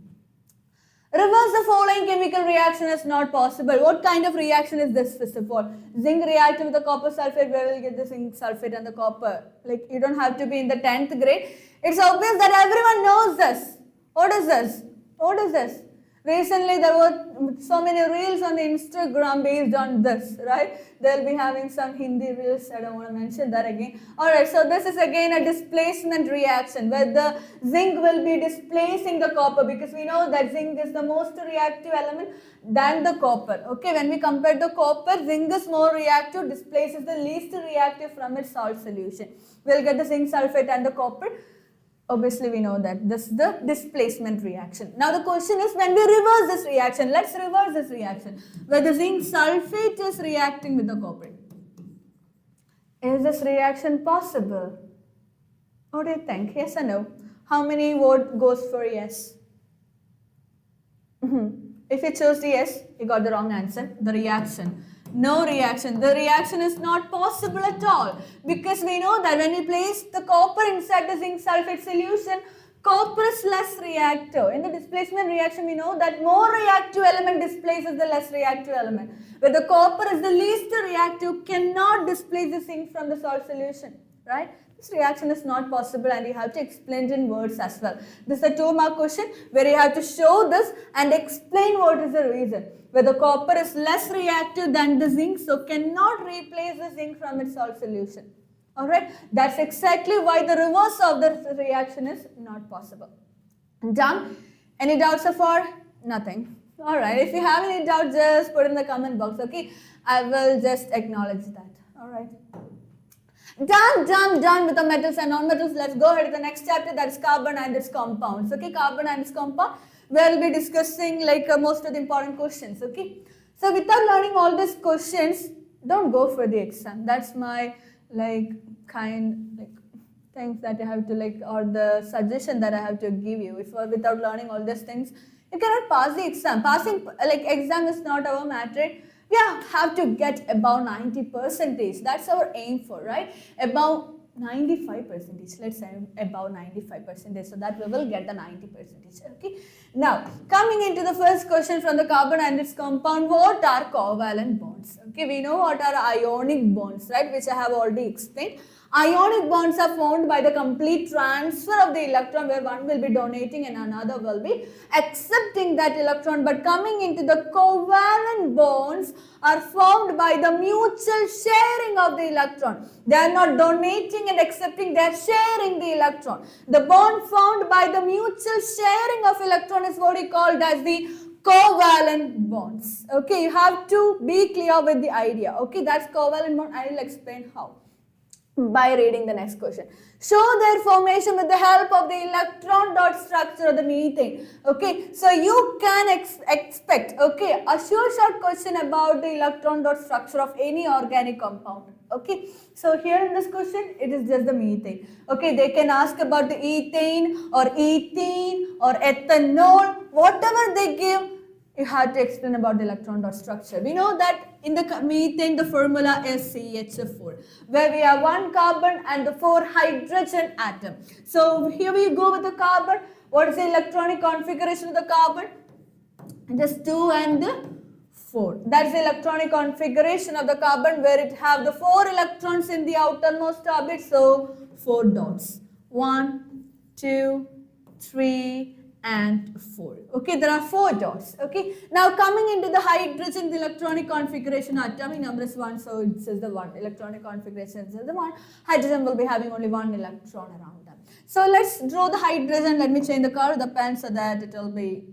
Speaker 1: Reverse the following chemical reaction is not possible. What kind of reaction is this, first of all? Zinc reacting with the copper sulfate, where will get the zinc sulfate and the copper? Like, you don't have to be in the 10th grade. It's obvious that everyone knows this. What is this? What is this? Recently, there were so many reels on Instagram based on this, right? They'll be having some Hindi reels. I don't want to mention that again. Alright, so this is again a displacement reaction where the zinc will be displacing the copper, because we know that zinc is the most reactive element than the copper. Okay, when we compare the copper, zinc is more reactive, displaces the least reactive from its salt solution. We'll get the zinc sulfate and the copper. Obviously, we know that this is the displacement reaction. Now, the question is, when we reverse this reaction, let's reverse this reaction, where the zinc sulfate is reacting with the copper. Is this reaction possible? What do you think? Yes or no? How many vote goes for yes? If you chose the yes, you got the wrong answer. The reaction. No reaction. The reaction is not possible at all, because we know that when we place the copper inside the zinc sulfate solution, copper is less reactive. In the displacement reaction, we know that more reactive element displaces the less reactive element. Where the copper is the least reactive, cannot displace the zinc from the salt solution, right? This reaction is not possible, and you have to explain it in words as well. This is a 2-mark question where you have to show this and explain what is the reason. Where the copper is less reactive than the zinc, so cannot replace the zinc from its salt solution. Alright, that's exactly why the reverse of the reaction is not possible. Done? Any doubts so far? Nothing. Alright, if you have any doubts, just put in the comment box, okay? I will just acknowledge that. Alright. Done with the metals and non-metals. Let's go ahead to the next chapter, that is carbon and its compounds. Okay, carbon and its compound. We'll be discussing like most of the important questions. Okay, so without learning all these questions, don't go for the exam. That's my things that I have to or the suggestion that I have to give you. If without learning all these things, you cannot pass the exam. Passing exam is not our matter. We have to get above 90%. That's our aim for, right? Above 95%. Let's say about 95%, so that we will get the 90%. Okay. Now, coming into the first question from the carbon and its compound, what are covalent bonds? Okay, we know what are ionic bonds, right, which I have already explained. Ionic bonds are formed by the complete transfer of the electron, where one will be donating and another will be accepting that electron. But coming into the covalent bonds are formed by the mutual sharing of the electron. They are not donating and accepting, they are sharing the electron. The bond formed by the mutual sharing of electron is what we called as the covalent bonds. Okay, you have to be clear with the idea. Okay, that's covalent bond. I will explain how by reading the next question. Show their formation with the help of the electron dot structure of the methane. Okay, so you can expect, okay, a short question about the electron dot structure of any organic compound. Okay, so here in this question, it is just the methane. Okay, they can ask about the ethane or ethene or ethanol, whatever they give, you have to explain about the electron dot structure. We know that in the methane, the formula is CH4, where we have one carbon and the 4 hydrogen atom. So here we go with the carbon. What is the electronic configuration of the carbon? Just 2 and 4. That's the electronic configuration of the carbon, where it have the 4 electrons in the outermost orbit. So 4 dots. 1, 2, 3, and 4. Okay, there are 4 dots. Okay, now coming into the hydrogen, the electronic configuration, atomic number is 1, so it says the 1. Electronic configuration is the 1. Hydrogen will be having only 1 electron around them. So let's draw the hydrogen. Let me change the color of the pen so that it will be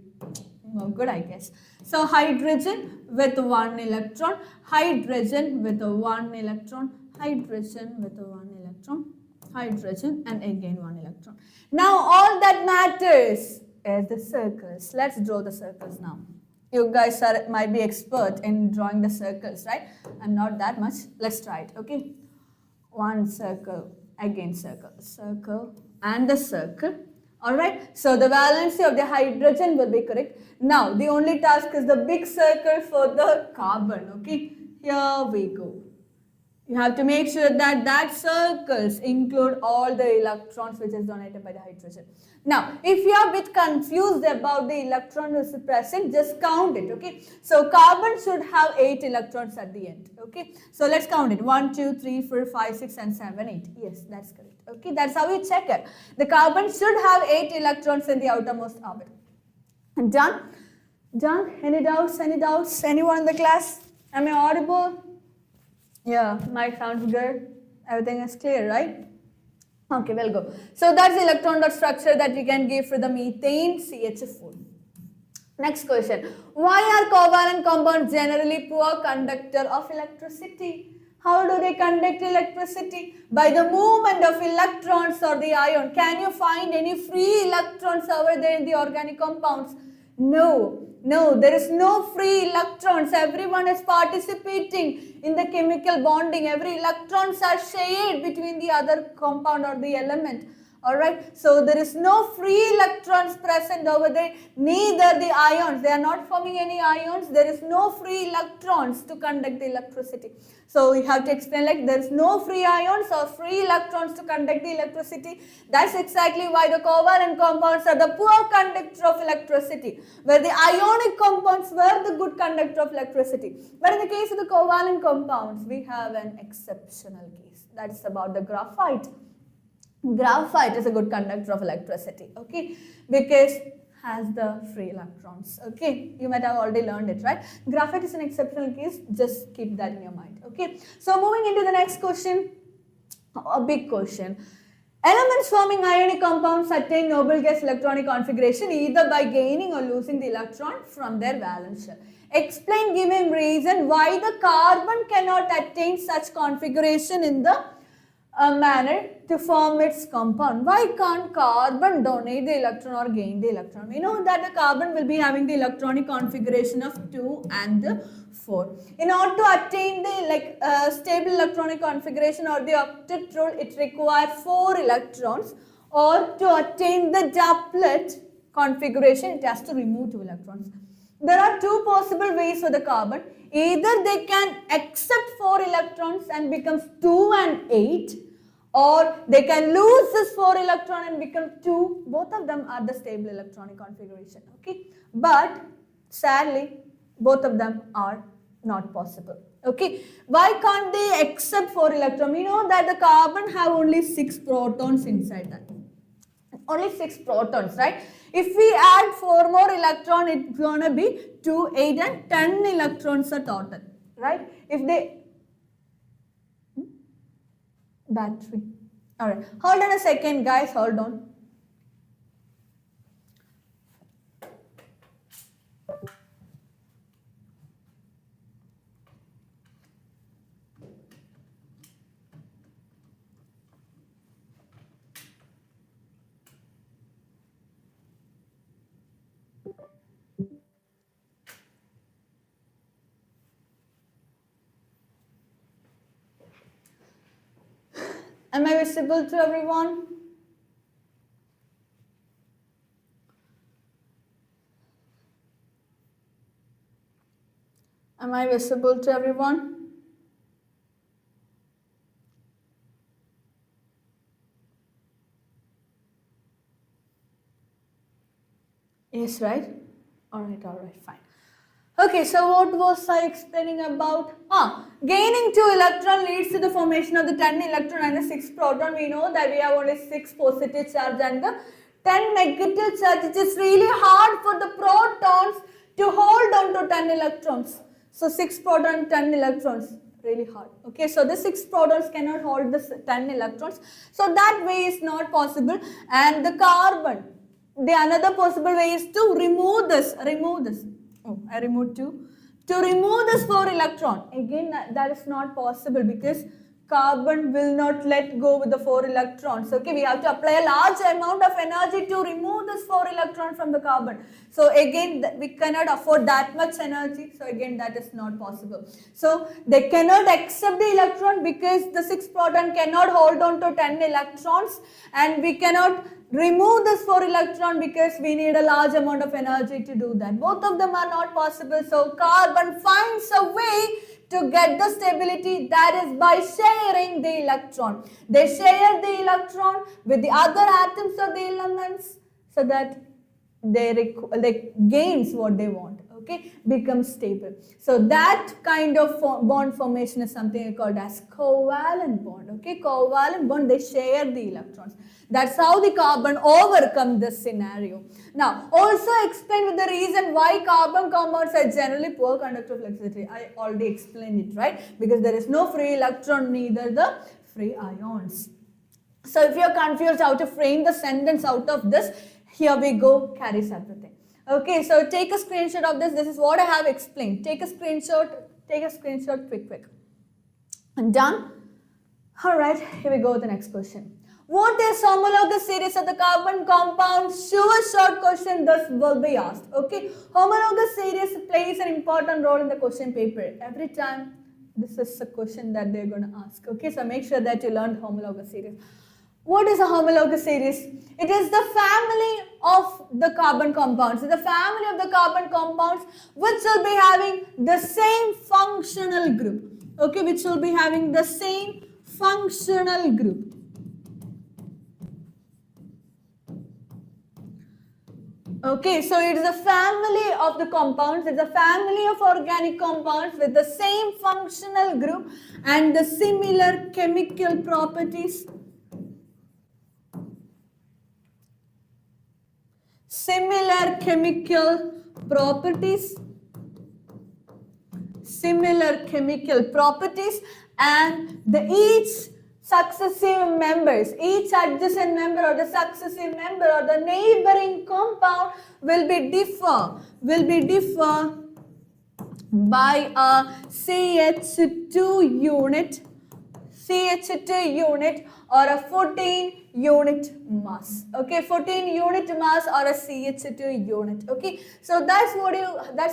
Speaker 1: good, I guess. So hydrogen with 1 electron, hydrogen with 1 electron, hydrogen with 1 electron, hydrogen, and again 1 electron. Now all that matters is the circles. Let's draw the circles now. You guys might be expert in drawing the circles, right? I'm not that much. Let's try it. Okay, 1 circle, again circle, circle, and the circle. All right, so the valency of the hydrogen will be correct. Now the only task is the big circle for the carbon. Okay, here we go. You have to make sure that that circles include all the electrons which is donated by the hydrogen. Now, if you are a bit confused about the electron which is present, just count it. Okay, so carbon should have 8 electrons at the end. Okay, so let's count it. 1, 2, 3, 4, 5, 6, and 7, 8. Yes, that's correct. Okay, that's how you check it. The carbon should have 8 electrons in the outermost orbit. Done? Done? Any doubts? Any doubts? Anyone in the class? Am I audible? Yeah, mic sounds good. Everything is clear, right? Okay, we'll go. So that's the electron dot structure that we can give for the methane CH4. Next question. Why are covalent compounds generally poor conductor of electricity? How do they conduct electricity? By the movement of electrons or the ion. Can you find any free electrons over there in the organic compounds? No. No, there is no free electrons. Everyone is participating in the chemical bonding. Every electrons are shared between the other compound or the element. Alright, so there is no free electrons present over there, neither the ions. They are not forming any ions. There is no free electrons to conduct the electricity. So you have to explain like there is no free ions or free electrons to conduct the electricity. That's exactly why the covalent compounds are the poor conductor of electricity, where the ionic compounds were the good conductor of electricity. But in the case of the covalent compounds, we have an exceptional case. That's about the graphite. Graphite is a good conductor of electricity, okay, because has the free electrons, okay. You might have already learned it, right? Graphite is an exceptional case. Just keep that in your mind, okay. So moving into the next question, a big question. Elements forming ionic compounds attain noble gas electronic configuration either by gaining or losing the electron from their valence shell. Explain, giving reason why the carbon cannot attain such configuration in the manner to form its compound. Why can't carbon donate the electron or gain the electron? We know that the carbon will be having the electronic configuration of 2 and 4. In order to attain the stable electronic configuration or the octet rule, it requires 4 electrons, or to attain the doublet configuration, it has to remove 2 electrons. There are 2 possible ways for the carbon. Either they can accept 4 electrons and becomes 2 and 8, or they can lose this 4 electron and become 2. Both of them are the stable electronic configuration. Okay, but sadly both of them are not possible. Okay, why can't they accept 4 electron? We know that the carbon have only 6 protons inside that. Only 6 protons, right? If we add 4 more electron, it's gonna be 2, 8 and 10 electrons are total, right? If they battery. Alright, hold on a second guys, hold on. Am I visible to everyone? Am I visible to everyone? Yes, right? Alright, fine. Okay, so what was I explaining about? Gaining 2 electron leads to the formation of the 10 electron and a 6 proton. We know that we have only 6 positive charge and the 10 negative charge. It is really hard for the protons to hold on to 10 electrons. So 6 proton, 10 electrons, really hard. Okay, so the 6 protons cannot hold the 10 electrons. So that way is not possible. And the carbon, the another possible way is to remove this. Oh, I removed 2. To remove this 4 electron, again that is not possible because carbon will not let go with the 4 electrons. Okay, we have to apply a large amount of energy to remove this 4 electron from the carbon. So again, we cannot afford that much energy. So again, that is not possible. So they cannot accept the electron because the 6 proton cannot hold on to 10 electrons, and we cannot remove this 4 electron because we need a large amount of energy to do that. Both of them are not possible. So carbon finds a way to get the stability, that is by sharing the electron. They share the electron with the other atoms of the elements so that they gains what they want. Okay, becomes stable. So that kind of bond formation is something called as covalent bond. Okay, covalent bond, they share the electrons. That's how the carbon overcome this scenario. Now, also explain with the reason why carbon compounds are generally poor conductor of electricity. I already explained it, right? Because there is no free electron, neither the free ions. So if you're confused how to frame the sentence out of this, here we go, carries everything. Okay, so take a screenshot of this. This is what I have explained. Take a screenshot quick. And done? Alright, here we go with the next question. What is homologous series of the carbon compounds? Sure, short question, this will be asked. Okay, homologous series plays an important role in the question paper. Every time, this is a question that they're going to ask. Okay, so make sure that you learned homologous series. What is a homologous series? It is the family of the carbon compounds. The family of the carbon compounds which will be having the same functional group. Okay, which will be having the same functional group. Okay, so it is a family of the compounds. It's a family of organic compounds with the same functional group and the similar chemical properties. Similar chemical properties, and each successive members, each adjacent member or the successive member or the neighboring compound will be differ by a CH2 unit or a 14 unit mass. Okay, 14 unit mass or a CH2 unit. Okay, so that's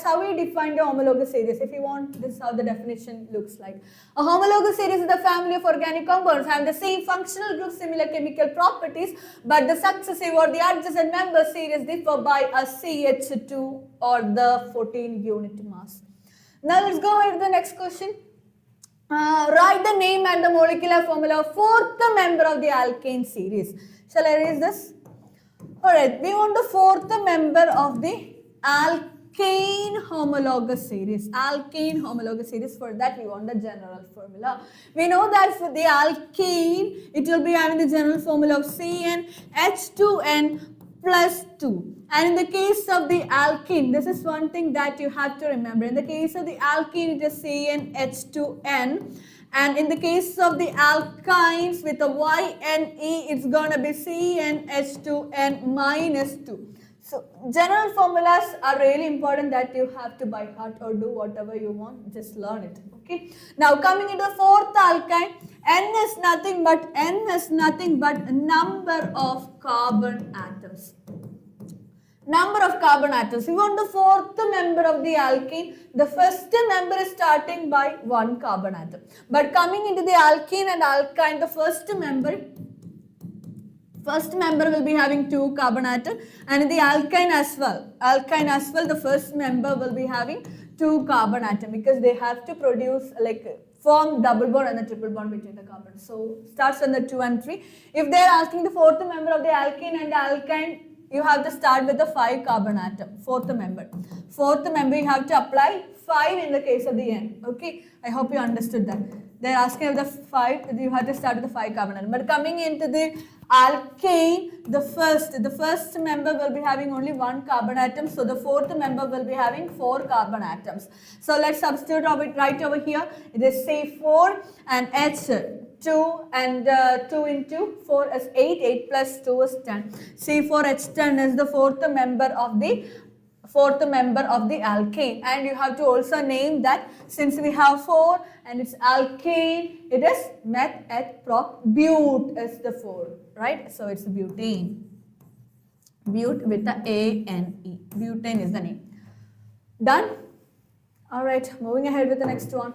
Speaker 1: how we define the homologous series. If you want, this is how the definition looks like. A homologous series is the family of organic compounds having the same functional group, similar chemical properties, but the successive or the adjacent member series differ by a CH2 or the 14 unit mass. Now let's go ahead to the next question. Write the name and the molecular formula of fourth member of the alkane series. Shall I erase this? Alright, we want the fourth member of the alkane homologous series. Alkane homologous series, for that we want the general formula. We know that for the alkane, it will be having the general formula of CnH2n plus 2. And in the case of the alkene, this is one thing that you have to remember. In the case of the alkene, it is CnH2n. And in the case of the alkynes with a YNE, it's going to be CnH2n minus 2. So general formulas are really important that you have to by heart or do whatever you want. Just learn it. Okay. Now coming into the fourth alkyne, N is nothing but number of carbon atoms. Number of carbon atoms. We want the fourth member of the alkene. The first member is starting by 1 carbon atom. But coming into the alkene and alkyne, the first member will be having 2 carbon atom, and in the alkyne as well, the first member will be having 2 carbon atom, because they have to produce form double bond and the triple bond between the carbons. So starts on the 2 and 3. If they are asking the fourth member of the alkene and the alkyne, you have to start with the 5 carbon atom, fourth member. Fourth member you have to apply 5 in the case of the N. Okay, I hope you understood that. They are asking of the 5, you have to start with the 5 carbon atom. But coming into the alkane, the first member will be having only 1 carbon atom. So the fourth member will be having 4 carbon atoms. So let's substitute right over here. It is C4 and H2 and 2 into 4 is 8. 8 plus 2 is 10. C4H10 is the fourth member of the alkane, and you have to also name that, since we have 4 and it's alkane, it is meth et prop. Bute is the 4, right? So it's butane. Bute with the A-N-E. Butane is the name. Done? Alright, moving ahead with the next one.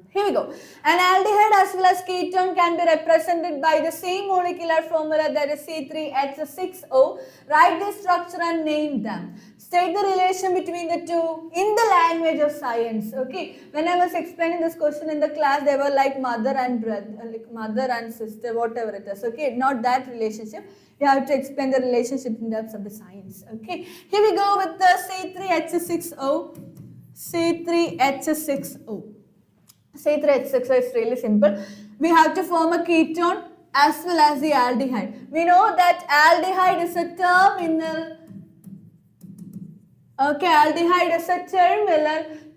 Speaker 1: Here we go. An aldehyde as well as ketone can be represented by the same molecular formula, that is C3H6O. Write the structure and name them. State the relation between the two in the language of science. Okay. When I was explaining this question in the class, they were like mother and brother, like mother and sister, whatever it is. Okay. Not that relationship. You have to explain the relationship in terms of the science. Okay. Here we go with the C3H6O. C3H6O. C3H6O is really simple. We have to form a ketone as well as the aldehyde. We know that aldehyde is a terminal. Okay, aldehyde is a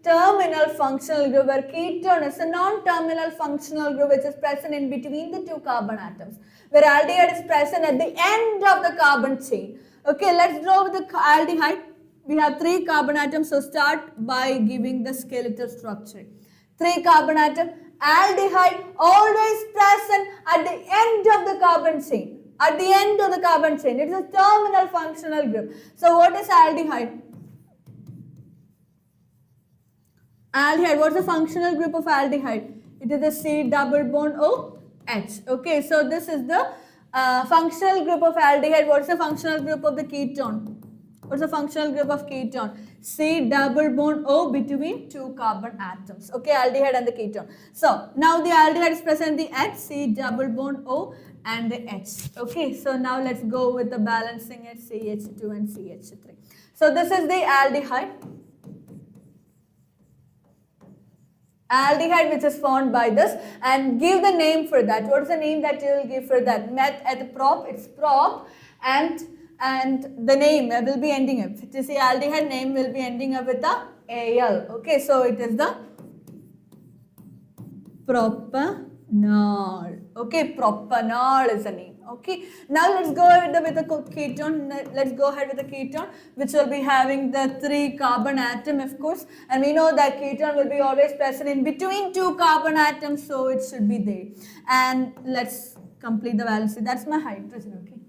Speaker 1: terminal functional group, where ketone is a non-terminal functional group which is present in between the 2 carbon atoms, where aldehyde is present at the end of the carbon chain. Okay, let's draw with the aldehyde. We have 3 carbon atoms, so start by giving the skeletal structure. 3 carbon atom, aldehyde always present at the end of the carbon chain. At the end of the carbon chain, it is a terminal functional group. So what is aldehyde? Aldehyde, what's the functional group of aldehyde? It is the C double bond OH. Okay, so this is the functional group of aldehyde. What's the functional group of the ketone? What's the functional group of ketone? C double bond O between 2 carbon atoms. Okay, aldehyde and the ketone. So now the aldehyde is present the H, C double bond O and the H. Okay, so now let's go with the balancing at CH2 and CH3. So this is the aldehyde. Aldehyde which is formed by this, and give the name for that. What is the name that you will give for that? Meth et prop, it's prop, and the name will be ending up. It is the aldehyde name will be ending up with the AL. Okay, so it is the propanol. Okay, propanol is the name. Okay, now let's go ahead with the ketone. Let's go ahead with the ketone, which will be having the 3 carbon atom, of course, and we know that ketone will be always present in between 2 carbon atoms, so it should be there. And let's complete the valency. That's my hydrogen. Okay,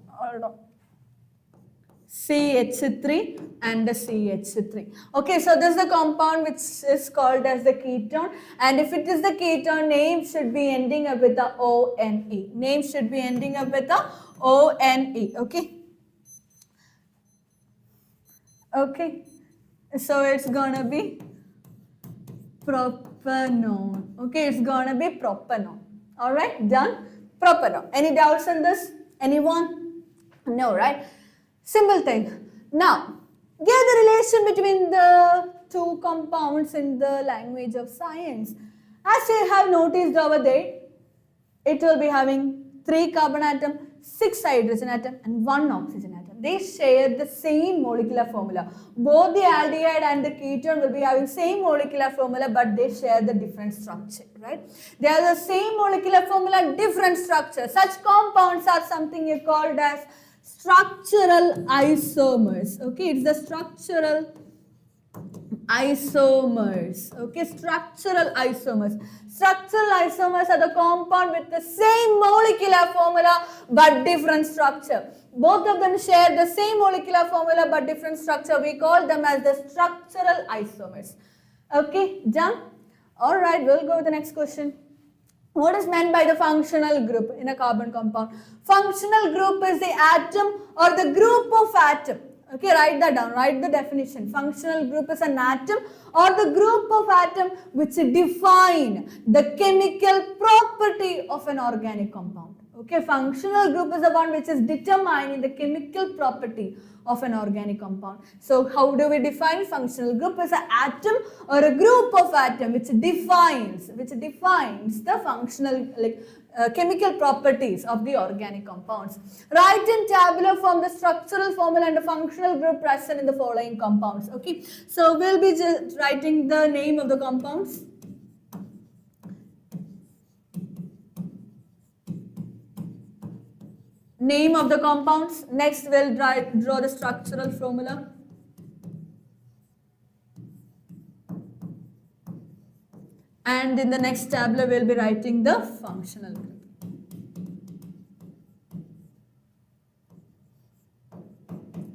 Speaker 1: hold on. CH3 and the CH3. Okay, so this is the compound which is called as the ketone, and if it is the ketone, name should be ending up with the ONE. Name should be ending up with the ONE. Okay. Okay, so it's gonna be propanol. propanone. Okay, it's gonna be propanone. All right, done. Propanone. Any doubts on this? Anyone? No, right? Simple thing. Now, give the relation between the two compounds in the language of science. As you have noticed over there, it will be having 3 carbon atom, 6 hydrogen atom and 1 oxygen atom. They share the same molecular formula. Both the aldehyde and the ketone will be having same molecular formula, but they share the different structure, right? They are the same molecular formula, different structure. Such compounds are something you called as structural isomers. Okay, it's the structural isomers. Okay, structural isomers. Structural isomers are the compound with the same molecular formula but different structure. Both of them share the same molecular formula but different structure. We call them as the structural isomers. Okay, done? Alright, we'll go to the next question. What is meant by the functional group in a carbon compound? Functional group is the atom or the group of atom. Okay, write that down, write the definition. Functional group is an atom or the group of atom which define the chemical property of an organic compound. Okay, functional group is the one which is determining the chemical property of an organic compound. So how do we define? Functional group is an atom or a group of atom which defines the functional chemical properties of the organic compounds. Write in tabular form the structural formula and the functional group present in the following compounds. Okay, so we'll be just writing the name of the compounds. Name of the compounds. Next we'll draw the structural formula. And in the next tableau we'll be writing the functional group.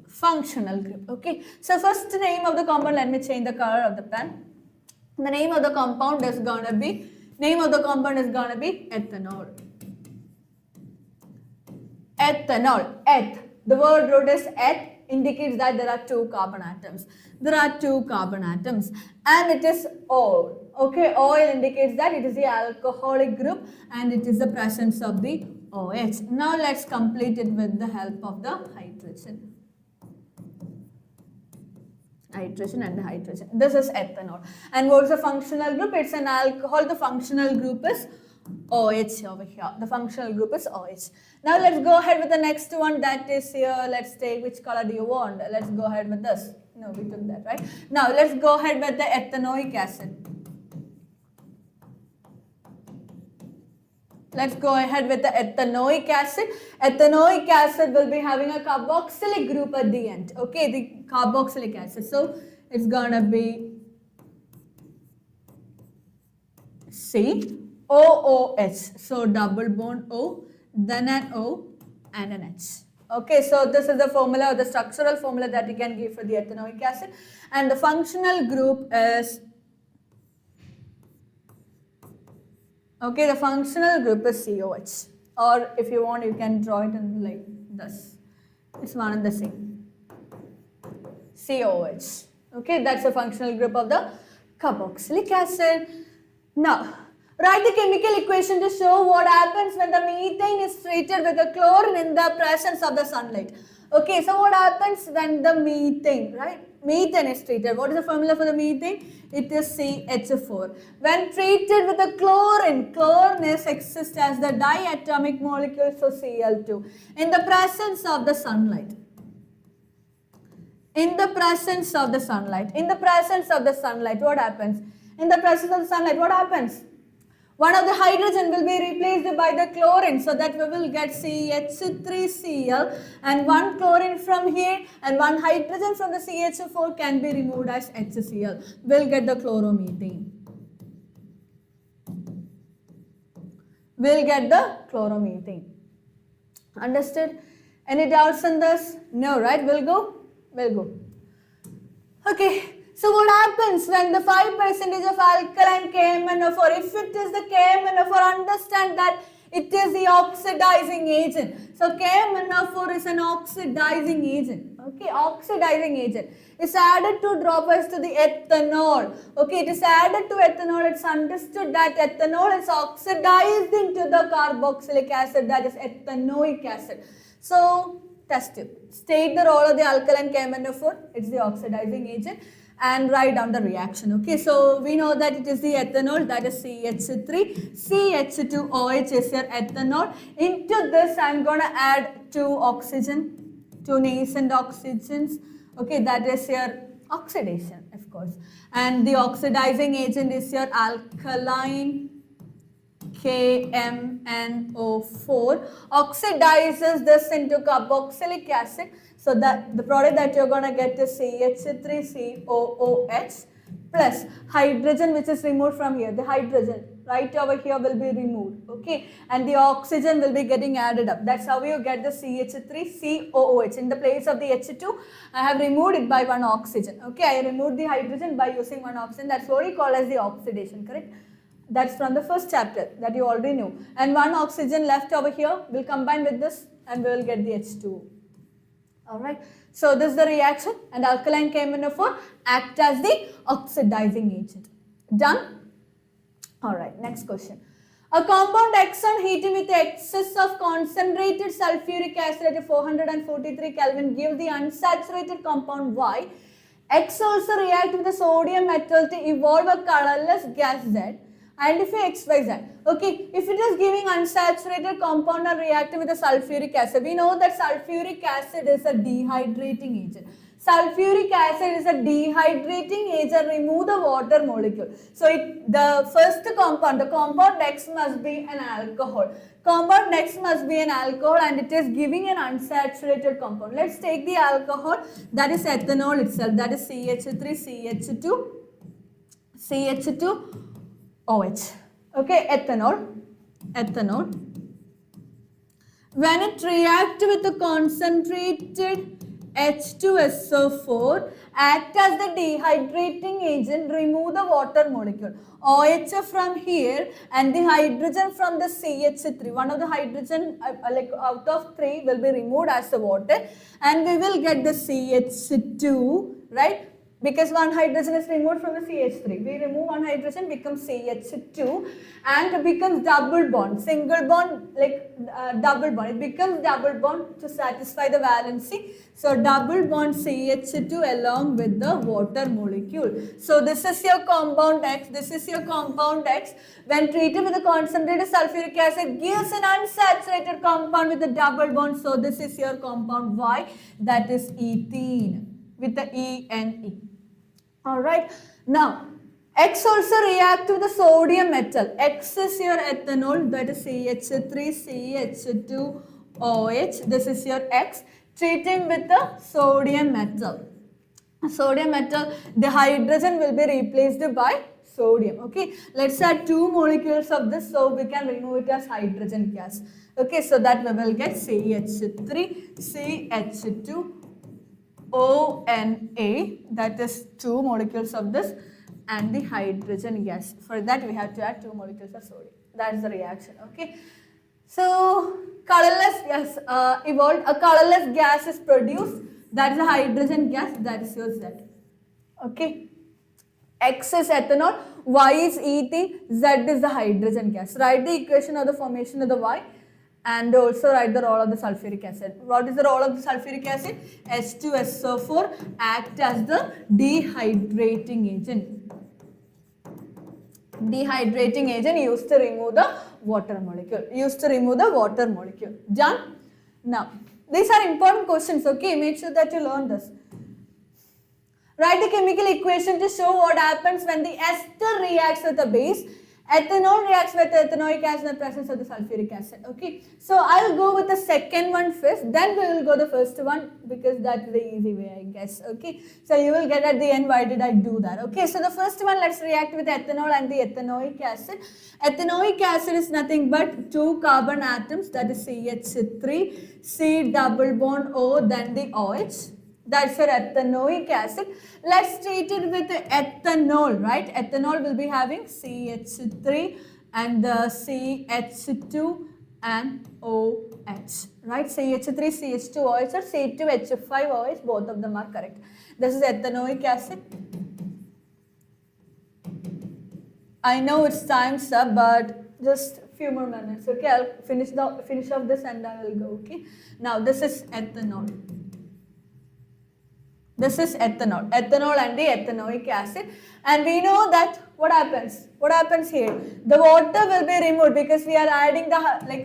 Speaker 1: Functional group. Okay. So first name of the compound, let me change the color of the pen. The name of the compound is gonna be ethanol. Ethanol. Eth. The word root is eth indicates that there are 2 carbon atoms. There are 2 carbon atoms and it is oil. Okay, oil indicates that it is the alcoholic group and it is the presence of the OH. Now let's complete it with the help of the hydrogen. Hydrogen and the hydrogen. This is ethanol. And what is the functional group? It's an alcohol. The functional group is OH over here. The functional group is OH. Now let's go ahead with the next one, that is here. Let's take, which color do you want? Let's go ahead with this. No, we took that, right? Now let's go ahead with the ethanoic acid. Let's go ahead with the ethanoic acid. Ethanoic acid will be having a carboxylic group at the end. Okay, the carboxylic acid. So it's gonna be COOH. So double bond O, then an O and an H. Okay, so this is the formula or the structural formula that you can give for the ethanoic acid. And the functional group is, okay, the functional group is COH. Or if you want, you can draw it in like this. It's one and the same. COH. Okay, that's the functional group of the carboxylic acid. Now, write the chemical equation to show what happens when the methane is treated with the chlorine in the presence of the sunlight. Okay, so what happens when the methane, right? Methane is treated. What is the formula for the methane? It is CH4. When treated with the chlorine, chlorine exists as the diatomic molecule, so Cl2. In the presence of the sunlight. In the presence of the sunlight. In the presence of the sunlight, what happens? In the presence of the sunlight, what happens? One of the hydrogen will be replaced by the chlorine, so that we will get CH3Cl and one chlorine from here and one hydrogen from the CH4 can be removed as HCl. We'll get the chloromethane. We'll get the chloromethane. Understood? Any doubts on this? No, right? We'll go? We'll go. Okay. So what happens when the 5% of alkaline KMnO4, if it is the KMnO4, understand that it is the oxidizing agent. So KMnO4 is an oxidizing agent. Okay, oxidizing agent is added to droppers to the ethanol. Okay, it is added to ethanol. It's understood that ethanol is oxidized into the carboxylic acid, that is ethanoic acid. So, test it. State the role of the alkaline KMNO4. It's the oxidizing agent. And write down the reaction. Okay, so we know that it is the ethanol, that is CH3. CH2OH is your ethanol. Into this, I'm going to add 2 oxygen, 2 nascent oxygens. Okay, that is your oxidation, of course. And the oxidizing agent is your alkaline KMNO4. Oxidizes this into carboxylic acid. So that the product that you're going to get is CH3COOH plus hydrogen, which is removed from here. The hydrogen right over here will be removed. Okay, and the oxygen will be getting added up. That's how you get the CH3COOH. In the place of the H2, I have removed it by 1 oxygen. Okay, I removed the hydrogen by using 1 oxygen. That's what we call as the oxidation, correct? That's from the first chapter that you already knew. And 1 oxygen left over here will combine with this and we will get the H2O. Alright, so this is the reaction and alkaline KMNO4 act as the oxidizing agent. Done? Alright, next question. A compound X on heating with excess of concentrated sulfuric acid at 443 Kelvin gives the unsaturated compound Y. X also reacts with the sodium metal to evolve a colorless gas Z. Identify X, Y, Z. Okay, if it is giving unsaturated compound and reacting with the sulfuric acid, we know that sulfuric acid is a dehydrating agent. Sulfuric acid is a dehydrating agent, remove the water molecule. So the first compound, the compound X must be an alcohol. Compound X must be an alcohol and it is giving an unsaturated compound. Let's take the alcohol, that is ethanol itself, that is CH3OH. Okay, ethanol. When it reacts with the concentrated H2SO4, act as the dehydrating agent, remove the water molecule. OH from here and the hydrogen from the CH3. One of the hydrogen like out of 3 will be removed as the water and we will get the CH2, right? Because 1 hydrogen is removed from the CH3. We remove 1 hydrogen, becomes CH2 and becomes double bond. Single bond, like double bond. It becomes double bond to satisfy the valency. So double bond CH2 along with the water molecule. So this is your compound X. This is your compound X. When treated with the concentrated sulfuric acid, gives an unsaturated compound with a double bond. So this is your compound Y, that is ethene with the ENE. Alright, now X also reacts with the sodium metal. X is your ethanol, that is CH3CH2OH. This is your X. Treating with the sodium metal. Sodium metal, the hydrogen will be replaced by sodium. Okay, let's add 2 molecules of this so we can remove it as hydrogen gas. Okay, so that we will get CH3CH2ONA, that is 2 molecules of this and the hydrogen gas. For that we have to add 2 molecules of sodium. That is the reaction. Okay, so colorless gas evolved. A colorless gas is produced. That is a hydrogen gas. That is your Z. Okay, X is ethanol, Y is ethene, Z is the hydrogen gas. Write the equation of the formation of the Y. And also write the role of the sulfuric acid. What is the role of the sulfuric acid? H2SO4 act as the dehydrating agent. Dehydrating agent used to remove the water molecule. Done? Now, these are important questions, okay? Make sure that you learn this. Write the chemical equation to show what happens when the ester reacts with the base. Ethanol reacts with ethanoic acid in the presence of the sulfuric acid. Okay, so I'll go with the second one first, then we will go the first one because that's the easy way, I guess. Okay, so you will get at the end why did I do that. Okay, so the first one, let's react with ethanol and the ethanoic acid. Ethanoic acid is nothing but 2 carbon atoms, that is CH3, C double bond O, then the OH. That's your ethanoic acid. Let's treat it with ethanol, right? Ethanol will be having CH3 and the CH2 and OH, right? CH3, CH2OH or C2H5OH, both of them are correct. This is ethanoic acid. I know it's time's up, but just few more minutes, okay? I'll finish off this and I will go, okay? Now this is ethanol. This is ethanol and the ethanoic acid. And we know that what happens? What happens here? The water will be removed because we are adding the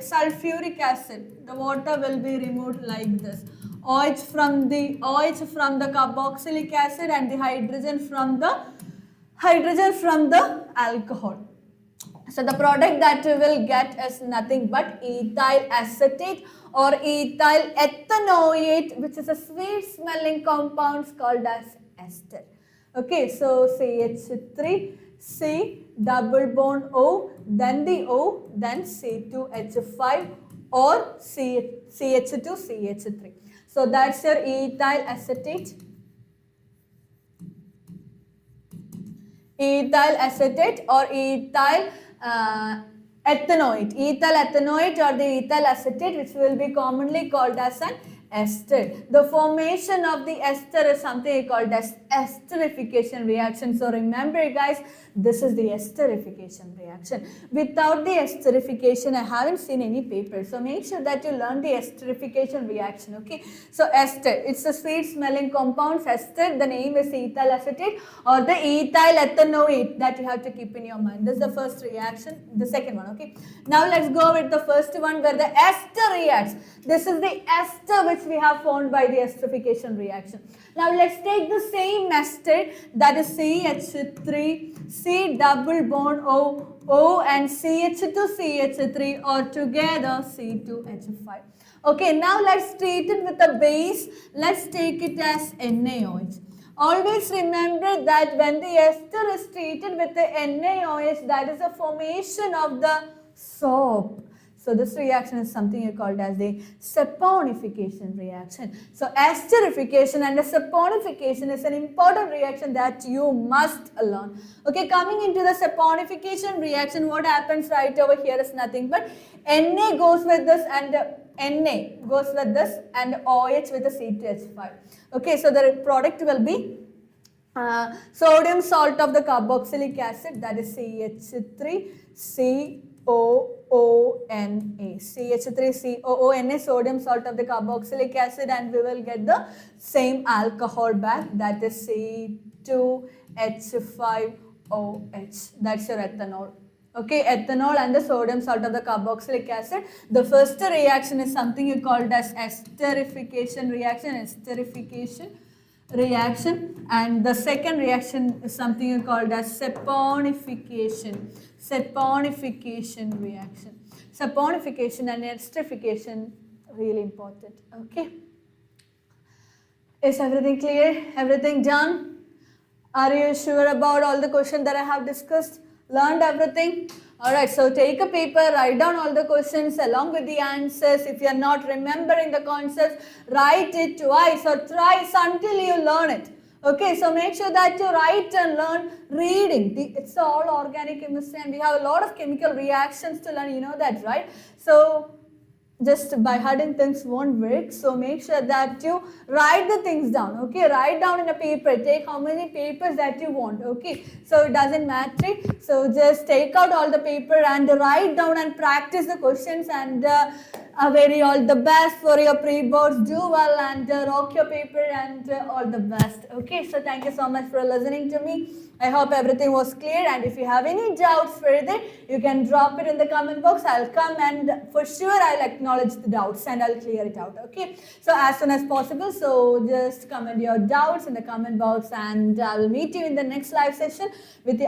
Speaker 1: sulfuric acid. The water will be removed like this. OH from the carboxylic acid and the hydrogen from the alcohol. So the product that we will get is nothing but ethyl acetate or ethyl ethanoate, which is a sweet smelling compound called as ester. Okay, so CH3, C double bond O, then the O, then C2H5 or CH2CH3. So that's your ethyl acetate. Ethyl acetate or ethyl ethanoate. Ethyl ethanoate or the ethyl acetate, which will be commonly called as an ester. The formation of the ester is something called as esterification reaction. So remember guys, this is the esterification reaction. Without the esterification, I haven't seen any paper. So make sure that you learn the esterification reaction, okay? So ester, it's a sweet smelling compound. Ester, the name is ethyl acetate or the ethyl ethanoate that you have to keep in your mind. This is the first reaction, the second one, okay? Now let's go with the first one where the ester reacts. This is the ester which we have formed by the esterification reaction. Now let's take the same ester, that is CH3, C double bond O and CH2CH3 or together C2H5. Okay, now let's treat it with a base. Let's take it as NaOH. Always remember that when the ester is treated with the NaOH, that is a formation of the soap. So this reaction is something called as the saponification reaction. So esterification and the saponification is an important reaction that you must learn. Okay, coming into the saponification reaction, what happens right over here is nothing but Na goes with this and OH with the C2H5. Okay, so the product will be sodium salt of the carboxylic acid, that is CH3COONA. CH3COONA, sodium salt of the carboxylic acid, and we will get the same alcohol back, that is C2H5OH. That's your ethanol. Okay, ethanol and the sodium salt of the carboxylic acid. The first reaction is something you called as esterification reaction, and the second reaction is something you called as saponification reaction. Saponification and esterification, really important. Okay, is everything clear? Everything done? Are you sure about all the questions that I have discussed? Learned everything? Alright, so take a paper, write down all the questions along with the answers. If you are not remembering the concepts, write it twice or thrice until you learn it. Okay, so make sure that you write and learn reading. It's all organic chemistry and we have a lot of chemical reactions to learn, you know that, right? So just by hiding things won't work. So make sure that you write the things down. Okay, write down in a paper. Take how many papers that you want. Okay, so it doesn't matter. So just take out all the paper and write down and practice the questions, and very all the best for your pre-boards. Do well and rock your paper and all the best. Okay, so thank you so much for listening to me. I hope everything was clear, and if you have any doubts further, you can drop it in the comment box. I'll come and for sure I'll acknowledge the doubts and I'll clear it out. Okay, so as soon as possible, so just comment your doubts in the comment box, and I'll meet you in the next live session with the